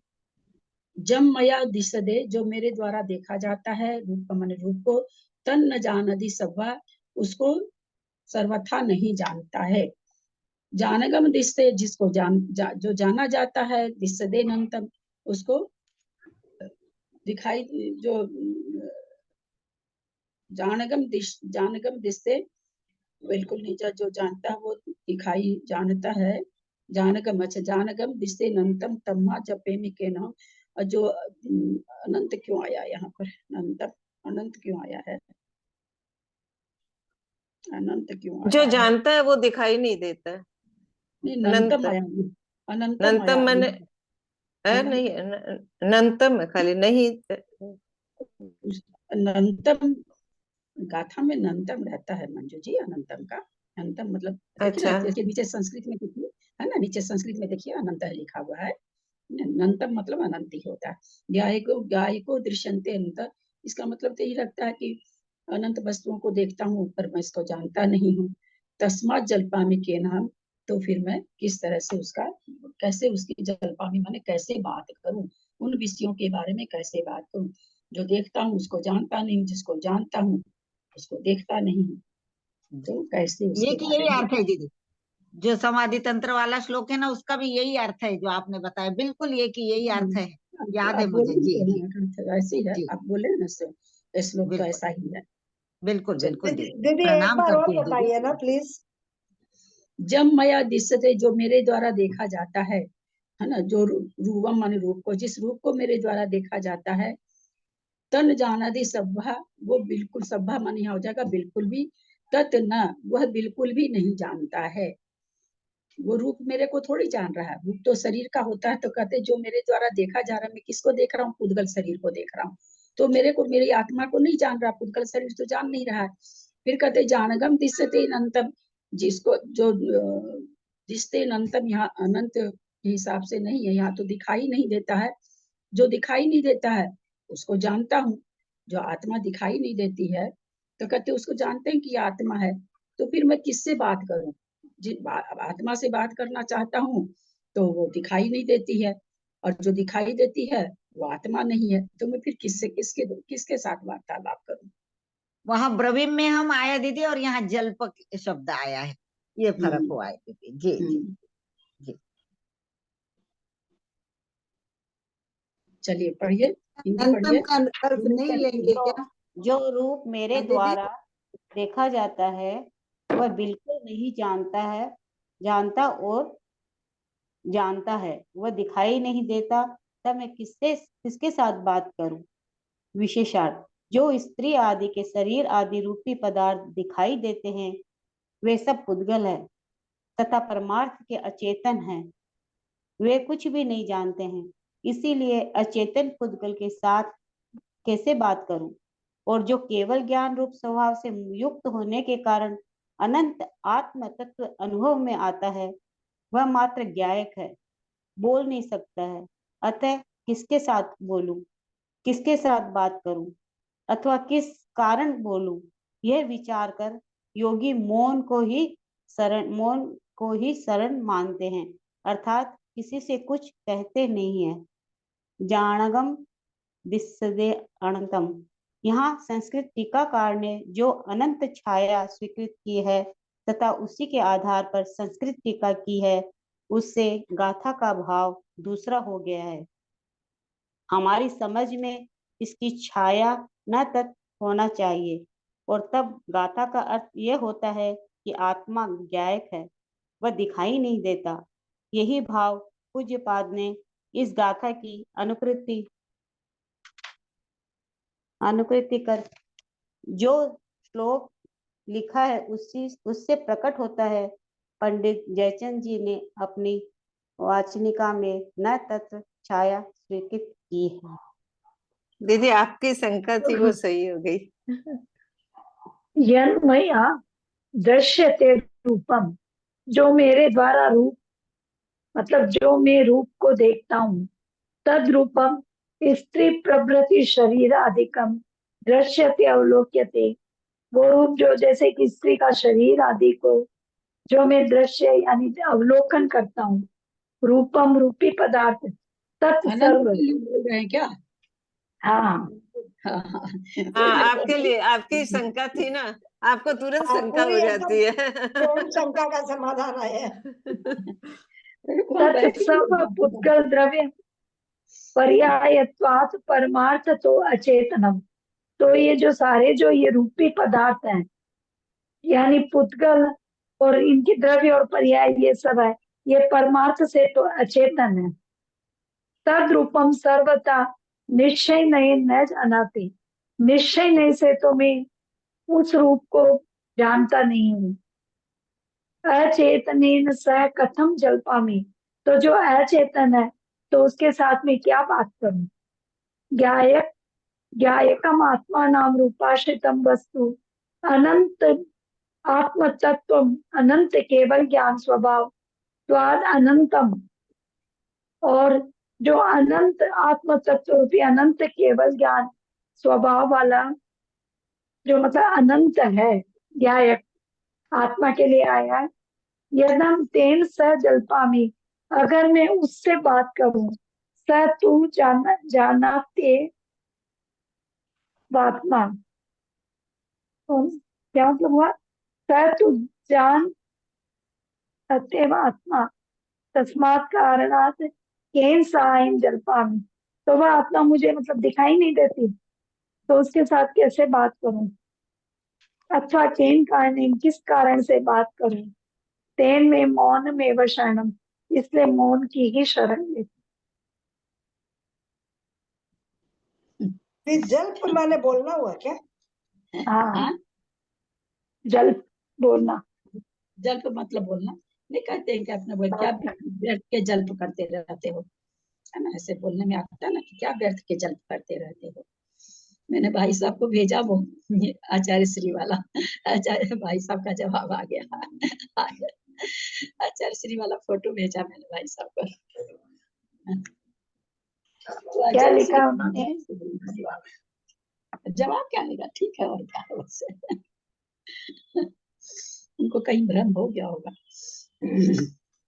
जम मया दिशदे, जो मेरे द्वारा देखा जाता है, रूप मन रूप को, तन न जानदि सभा, उसको सर्वथा नहीं जानता है। जानगम दिशते, जिसको जो जाना जाता है, दिशदे नंतम, उसको दिखाई, जो जानगम दिशते बिल्कुल नहीं, जो जानता है वो दिखाई जानता है। जानगम, अच्छा जानगम दिशते नंतम तम्मा जपेमी के नाम। और जो अनंत क्यों आया यहाँ पर, अनंत अनंत क्यों आया है, अनंत क्यों जो आया है? जानता है वो दिखाई नहीं देता है। नहीं, अनंत नंतम आया, अनंतम नंतम आया, मैंने अनंत नहीं नंतम है खाली, नहीं नंतम गाथा में नंतम रहता है मंजू जी, अनंतम का अनंतम मतलब देखिए ना, अच्छा इसके नीचे संस्कृत में देखिए, है ना, नीचे संस्कृत में देखिए अनंत लिखा हुआ है। नंतम मतलब अनंत ही होता है। गाय को दृश्यंते अनंत, इसका मतलब तो यही लगता है कि अनंत वस्तुओं को देखता हूँ पर मैं इसको जानता नहीं हूँ। तस्मात जलपामी के नाम, तो फिर मैं किस तरह से उसका, कैसे उसकी जलपामी माने कैसे बात करूं, उन विषयों के बारे में कैसे बात करूं। जो देखता हूँ उसको जानता नहीं, जिसको जानता हूँ उसको देखता नहीं हूँ, तो कैसे ये उसके कि बारे यही में। अर्थ है दीदी, जो समाधि तंत्र वाला श्लोक है ना उसका भी यही अर्थ है जो आपने बताया, बिल्कुल ये कि यही अर्थ है, याद आप है मुझे बोले जी जी तो ऐसे ही है, जी आप बोले ना, श्लोक तो बिल्कुल ऐसा ही है। बिल्कुल बिल्कुल दीदी दीदी, दीदी एक प्रणाम बार और करती हूँ दीदी। बताइए ना प्लीज। जब मया दिशते, जो मेरे द्वारा देखा जाता है ना, जो रूपम माने रूप को, जिस रूप को मेरे द्वारा देखा जाता है, तन जानादि सभा, वो बिल्कुल, सभा माने यहाँ हो जाएगा बिल्कुल भी, तत न, वह बिल्कुल भी नहीं जानता है। वो रूप मेरे को थोड़ी जान रहा है, रूप तो शरीर का होता है। तो कहते जो मेरे द्वारा देखा जा रहा है, मैं किसको देख रहा हूँ, पुद्गल शरीर को देख रहा हूँ, तो मेरे को, मेरी आत्मा को नहीं जान रहा, पुद्गल शरीर तो जान नहीं रहा है। फिर कहते जानगम दिशते अनंतम, जिसको जो दिशते अनंतम, यहाँ अनंत के हिसाब से नहीं है, यहाँ तो दिखाई नहीं देता है। जो दिखाई नहीं देता है उसको जानता हूँ। जो आत्मा दिखाई नहीं देती है, तो कहते उसको जानते हैं कि आत्मा है। तो फिर मैं किससे बात करूं, आत्मा से बात करना चाहता हूँ तो वो दिखाई नहीं देती है, और जो दिखाई देती है वो आत्मा नहीं है, तो मैं फिर किसके साथ वार्तालाप करूं। वहां ब्रवीम में हम आया दीदी और यहाँ जल्प शब्द आया है, ये फर्क हुआ है दीदी जी जी जी। चलिए पढ़िए, हिंदी अंतम पढ़िए। का अर्थ नहीं लेंगे क्या? जो रूप मेरे हाँ, दीदी। द्वारा देखा जाता है वह बिल्कुल नहीं जानता और जानता है, वह दिखाई नहीं देता, तब मैं किसके साथ बात करूं। विशेषार्थ, जो स्त्री आदि के शरीर आदि रूपी पदार्थ दिखाई देते हैं वे सब पुद्गल है तथा परमार्थ के अचेतन हैं, वे कुछ भी नहीं जानते हैं। इसीलिए अचेतन पुद्गल के साथ कैसे बात करूं। और जो केवल ज्ञान रूप स्वभाव से युक्त होने के कारण अनंत आत्म तत्व अनुभव में आता है वह मात्र ज्ञायक है, बोल नहीं सकता है। अतः किसके साथ बोलूं, किसके साथ बात करूं अथवा किस कारण बोलूं, यह विचार कर योगी मौन को ही शरण मानते हैं, अर्थात किसी से कुछ कहते नहीं है। जानगम विसदे अनंतम। यहाँ संस्कृत टीकाकार ने जो अनंत छाया स्वीकृत की है तथा उसी के आधार पर संस्कृत टीका की है, उससे गाथा का भाव दूसरा हो गया है। हमारी समझ में इसकी छाया न तक होना चाहिए, और तब गाथा का अर्थ यह होता है कि आत्मा ज्ञायक है, वह दिखाई नहीं देता। यही भाव पूज्यपाद ने इस गाथा की अनुकृति कर जो श्लोक लिखा है उससे प्रकट होता है। पंडित जयचंद जी ने अपनी वाचनिका में न तत्व छाया स्वीकृत की है। दीदी आपकी शंका थी वो सही हो गई। यन्मया दृश्यते रूपम, जो मेरे द्वारा रूप मतलब जो मैं रूप को देखता हूँ, तद रूपम स्त्री प्रभृति शरीर अधिकम दृश्यते अवलोक्यते, वो रूप जो जैसे कि स्त्री का शरीर आदि को जो मैं दृश्य यानी अवलोकन करता हूँ, रूपम रूपी पदार्थ तत्सर्व। बोल रहे हैं क्या? हाँ हाँ, आपके लिए आपकी शंका थी ना, आपको तुरंत शंका हो जाती है। शंका का समाधान है। तत्सर्व पुद्गल द्रव्य पर्यायत्वात् परमार्थ तो अचेतनम। तो ये जो सारे जो ये रूपी पदार्थ हैं यानी पुद्गल और इनके द्रव्य और पर्याय ये सब है, ये परमार्थ से तो अचेतन है। तद रूपम सर्वथा निश्चय नहीं न जानाति, निश्चय नहीं से तो मैं उस रूप को जानता नहीं हूँ। अचेतनेन सह कथम जल्पामि, तो जो अचेतन है तो उसके साथ में क्या बात करूं। ज्ञायकम आत्मा नाम रूपाश्रितम वस्तु अनंत आत्म तत्व अनंत केवल ज्ञान स्वभाव द्वार अनंतम, और जो अनंत आत्म तत्व रूपी अनंत केवल ज्ञान स्वभाव वाला जो मतलब अनंत है, ज्ञायक आत्मा के लिए आया है। यदम तेन स जल्पामि, अगर मैं उससे बात करूं, स तू जानाते आत्मा, क्या मतलब हुआ, स तू जान सत्यव आत्मा तस्मात् कारणात् केन सायं जल्पामि, तो वह आत्मा मुझे मतलब दिखाई नहीं देती, तो उसके साथ कैसे बात करूं। अथवा केन कारण, किस कारण से बात करूं। तेन में मौन में व शरणम, इसलिए मौन की ही शरण लेती। जल्प माने बोलना हुआ क्या? हाँ, जल्प बोलना। जल्प मतलब बोलना नहीं, कहते हैं कि अपने बोल क्या व्यर्थ के जल्प करते रहते हो, है ना, ऐसे बोलने में आता है ना कि क्या व्यर्थ के जल्प करते रहते हो। मैंने भाई साहब को भेजा वो आचार्य श्री वाला, आचार्य भाई साहब का जवाब आ गया, आचार्य श्री वाला फोटो भेजा मैंने भाई साहब को। तो क्या लिखा उन्होंने, जवाब क्या लिखा, ठीक है और क्या है उससे। उनको कहीं भ्रम हो गया होगा।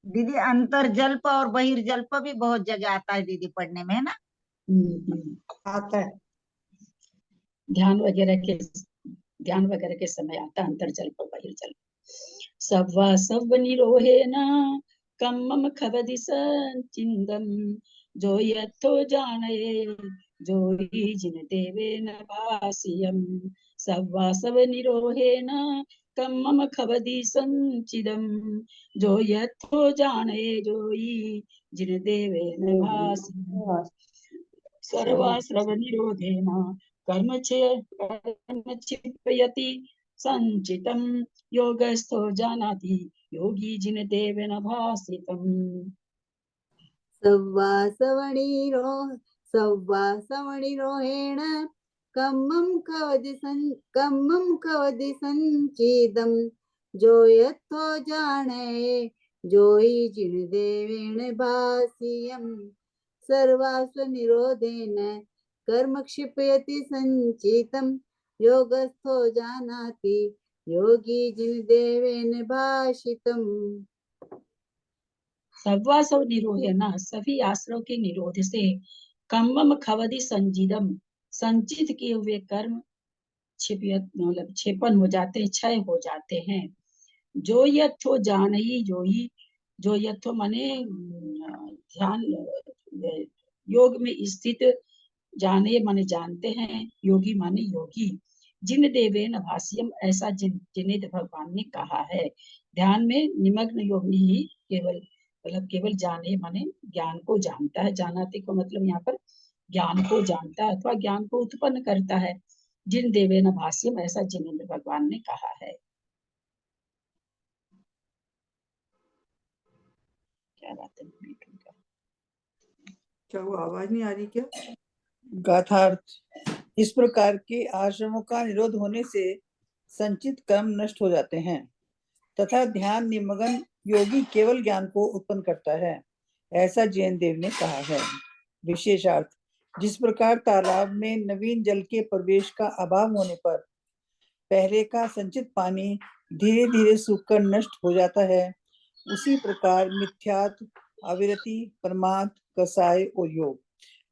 दीदी अंतर्जल्प और बहिर्जल्प भी बहुत जगह आता है दीदी पढ़ने में, है ना। आता है, ध्यान वगैरह के समय आता है अंतर्जल्प बहिर्जल्प। सव्वा सव निरोहेन कम मम खवदि संचिंदम जो यथो जाने जोई जिन देवेन भासियम सव्वासव निरोहेन कम्मम खवदि संचिदम जो यथो जाने जोई जिन देवेन भासियम सर्वाश्रव निरोधेन कर्म क्षिपयति संचितं योगस्थो जानाति योगी जिन देवेन भासितम् सव्वासवणिरोहेण कम्मं कवदि संचिदं जो यथो जाने जोई जिन देवेन भासियं सर्वास्व निरोधेन कर्म क्षिपयति संचितं योगस्थो जानाति योगी जिन देवेन भाषितम्। सव्वासव निरोधेन सभी आश्रव के निरोध से कम्मम खवदि संजीदम संचित किए हुए कर्म छिपियत मतलब छेपन हो जाते हैं, क्षय हो जाते हैं। जो यथो जानई जोई, जो यथो माने ध्यान योग में स्थित, जाने माने जानते हैं, योगी माने योगी। जिन देवेन भाष्यम ऐसा जिन्हें भगवान ने कहा है। ध्यान में निमग्न योगी ही केवल मतलब केवल जाने माने ज्ञान को जानता है। जानाते को मतलब यहाँ पर ज्ञान को जानता है अथवा ज्ञान को उत्पन्न करता है। जिन देवेन भाष्यम ऐसा जिनेन्द्र भगवान ने कहा है। क्या बात है क्या वो आवाज नहीं आ रही क्या? गाथार्थ। इस प्रकार के आश्रमों का निरोध होने से संचित कर्म नष्ट हो जाते हैं तथा ध्यान निमग्न योगी केवल ज्ञान को उत्पन्न करता है, ऐसा जैन देव ने कहा है। विशेषार्थ। जिस प्रकार तालाब में नवीन जल के प्रवेश का अभाव होने पर पहले का संचित पानी धीरे धीरे सूखकर नष्ट हो जाता है, उसी प्रकार मिथ्यात्व, अविरति, प्रमाद, कसाय और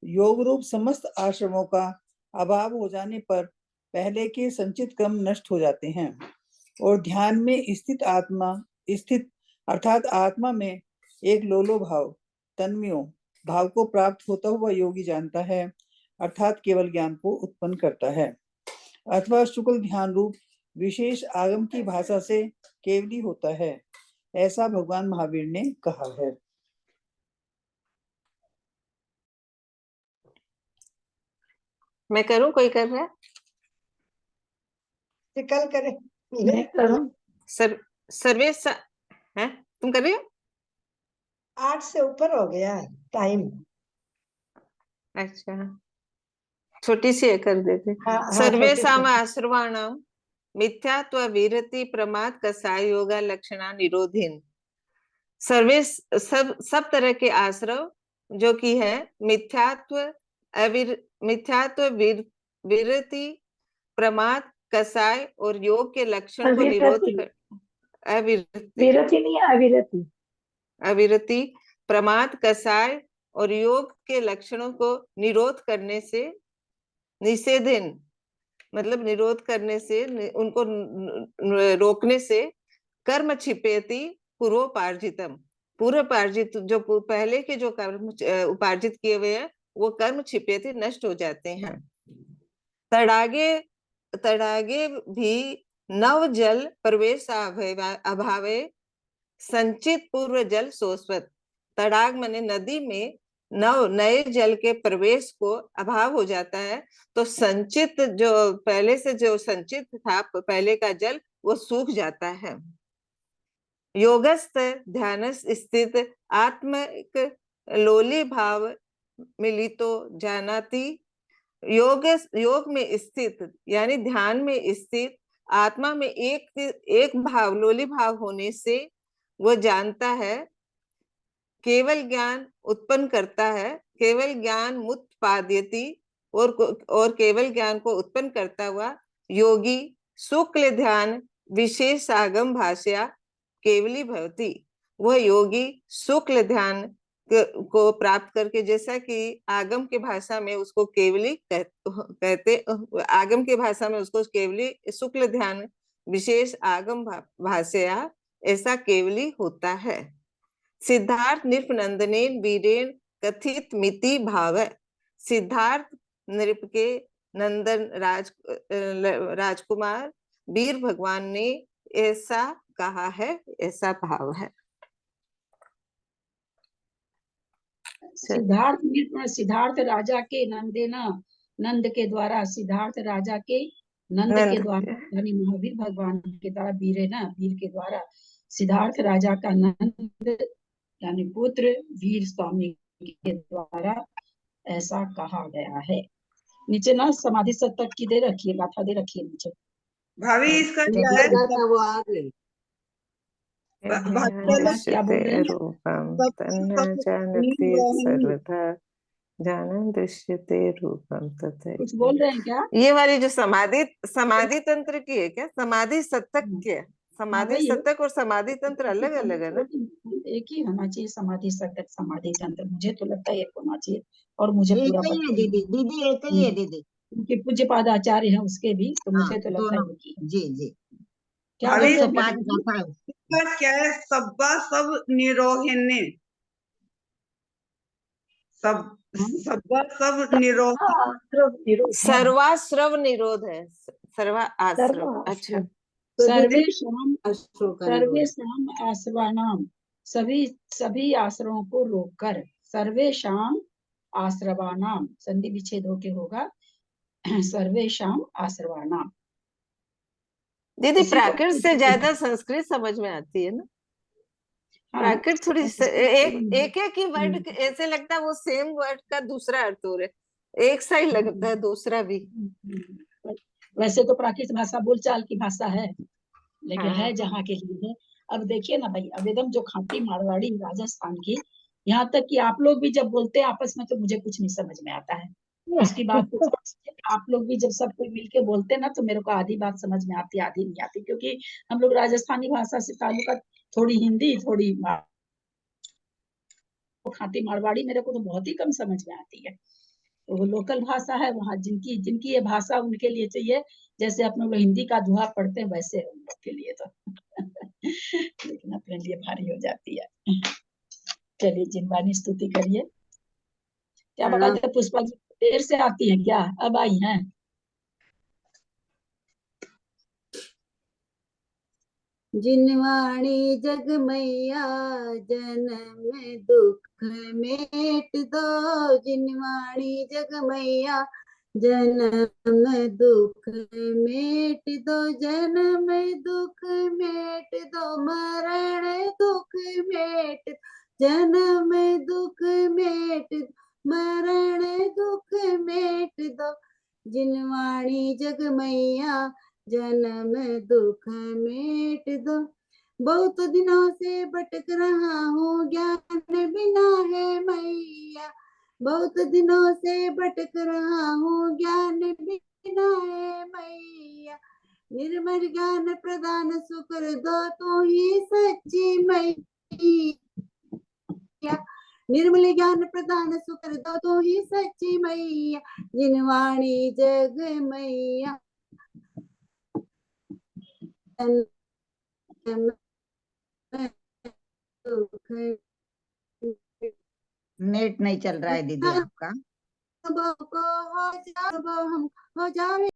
योग रूप समस्त आश्रमों का अभाव हो जाने पर पहले के संचित क्रम नष्ट हो जाते हैं और ध्यान में स्थित अर्थात आत्मा में एक लोलो भाव, तन्मयो भाव को प्राप्त होता हुआ योगी जानता है, अर्थात केवल ज्ञान को उत्पन्न करता है अथवा शुक्ल ध्यान रूप विशेष आगम की भाषा से केवली होता है, ऐसा भगवान महावीर ने कहा है। मैं करूं? कोई कर रहा है? कल करें। मैं करूं? सर्वेश है, तुम कर रही हो? 8 से ऊपर हो गया टाइम। अच्छा, छोटी सी कर देते। सर्वेषाम आश्रवाणाम मिथ्यात्व विरति प्रमाद कसाय योगा लक्षणा निरोधिन। सब तरह के आश्रव जो कि है मिथ्यात्व विरति प्रमाद कसाय और योग के लक्षण को निरोध कर अविरति प्रमाद कसाय और योग के लक्षणों को निरोध करने से निषेधन मतलब निरोध करने से उनको रोकने से कर्म क्षिपेति पूर्वोपार्जितम पूर्वपार्जित जो पहले के जो कर्म उपार्जित किए हुए हैं वो कर्म क्षिपेति नष्ट हो जाते हैं। तड़ागे भी नव जल प्रवेश अभावे संचित पूर्व जल सोस्वत। तड़ाग माने नदी में नए जल के प्रवेश को अभाव हो जाता है तो संचित जो पहले से जो संचित था पहले का जल वो सूख जाता है। योगस्थ ध्यान स्थित आत्मिक लोली भाव मिलितो जानाति। योग में स्थित यानी ध्यान में स्थित आत्मा में एक भाव लोली भाव होने से वो जानता है, केवल ज्ञान उत्पन्न करता है, केवल ज्ञान मुत्पाद्यति और केवल ज्ञान को उत्पन्न करता हुआ योगी शुक्ल ध्यान विशेष आगम भाषा केवली भवति। वह योगी शुक्ल ध्यान को प्राप्त करके, जैसा कि आगम के भाषा में उसको केवली कहते, आगम के भाषा में उसको केवली शुक्ल ध्यान विशेष आगम भाषा, ऐसा केवली होता है। सिद्धार्थ नृपनंदनेन वीरेण कथित मिति भाव। सिद्धार्थ नृप के नंदन राजकुमार वीर भगवान ने ऐसा कहा है, ऐसा भाव है। सिद्धार्थ राजा के नंद के द्वारा, सिद्धार्थ राजा के नंद के द्वारा यानी महावीर भगवान के द्वारा, वीर के द्वारा सिद्धार्थ राजा का नंद यानी पुत्र वीर स्वामी के द्वारा ऐसा कहा गया है। नीचे ना समाधि शतक की दे रखी है, गाथा दे रखी है नीचे। भाभी इसका क्या है? वो आगे क्या बोल रहे हैं? रूपम तन्ना जानति सर्वथा जानन दृश्यते रूपम तथा। कुछ बोल रहे हैं क्या? ये वाली जो समाधि तंत्र की है क्या? समाधि शतक की है? समाधि शतक और समाधि तंत्र अलग अलग है ना? एक ही होना चाहिए, समाधि शतक समाधि तंत्र, मुझे तो लगता है एक होना चाहिए। और मुझे पूरा एक ही है दीदी एक ही है दीदी। उनके पूज्य पाद आचार्य हैं उसके भी, तो मुझे तो लगता है कि जी क्या भाभी बोलते हैं? 105 गाथा है। इसका क्या है? सब्बा सब निरोहिने, सब्बा सब निरोध, सर्वाश्रव निरोध है। सर्वा आश्रव। अच्छा। सर्वेषाम आश्रवाणाम, सभी आश्रमों को रोककर, सर्वेषाम आश्रवाणाम संधि विच्छेद होके होगा सर्वेषाम आश्रवाणाम। दीदी प्राकृत से ज्यादा संस्कृत समझ में आती है ना? प्राकृत थोड़ी एक ही वर्ड ऐसे लगता है वो सेम वर्ड का दूसरा अर्थ हो रहा है, एक सा ही लगता है दूसरा भी। वैसे तो प्राकृत भाषा बोलचाल की भाषा है, लेकिन है जहाँ के लिए है। अब देखिए ना भाई, अब एकदम जो खाटी मारवाड़ी राजस्थान की, यहाँ तक कि आप लोग भी जब बोलते हैं आपस में तो मुझे कुछ नहीं समझ में आता है। उसकी बात आप लोग भी जब सब कोई मिलके बोलते हैं ना तो मेरे को आधी बात समझ में आती, आधी नहीं आती, क्योंकि हम लोग राजस्थानी भाषा से ताल्लुकात, थोड़ी हिंदी थोड़ी खाती मारवाड़ी मेरे को तो बहुत ही कम समझ में आती है। तो वो लोकल भाषा है, वहाँ जिनकी ये भाषा उनके लिए चाहिए, जैसे अपने लोग हिंदी का दुहा पढ़ते हैं वैसे उन लोग के लिए तो लेकिन अपने लिए भारी हो जाती है। चलिए जिनवानी स्तुति करिए। क्या बात है पुष्पा जी, देर से आती है क्या? अब आई हैं? जिनवाणी जग मैया जन्म दुख मेट दो, जिनवाणी जग मैया जन्म दुख मेट दो, जन्म दुख मेट दो, मरण दुख मेट, जन्म दुख मेट, मरण दुख मेट दो, जिनवाणी जग मैया जन्म दुख मेट दो। बहुत दिनों से भटक रहा हूँ ज्ञान बिना है मैया, बहुत दिनों से भटक रहा हूँ ज्ञान बिना है मैया, निर्मल ज्ञान प्रदान सुकर दो तू ही सच्ची मैया, निर्मल ज्ञान प्रदान सुकर दो तू ही सच्ची मैया, जिनवाणी जग मैया नेट नहीं चल रहा है दीदी आपका। हो जावे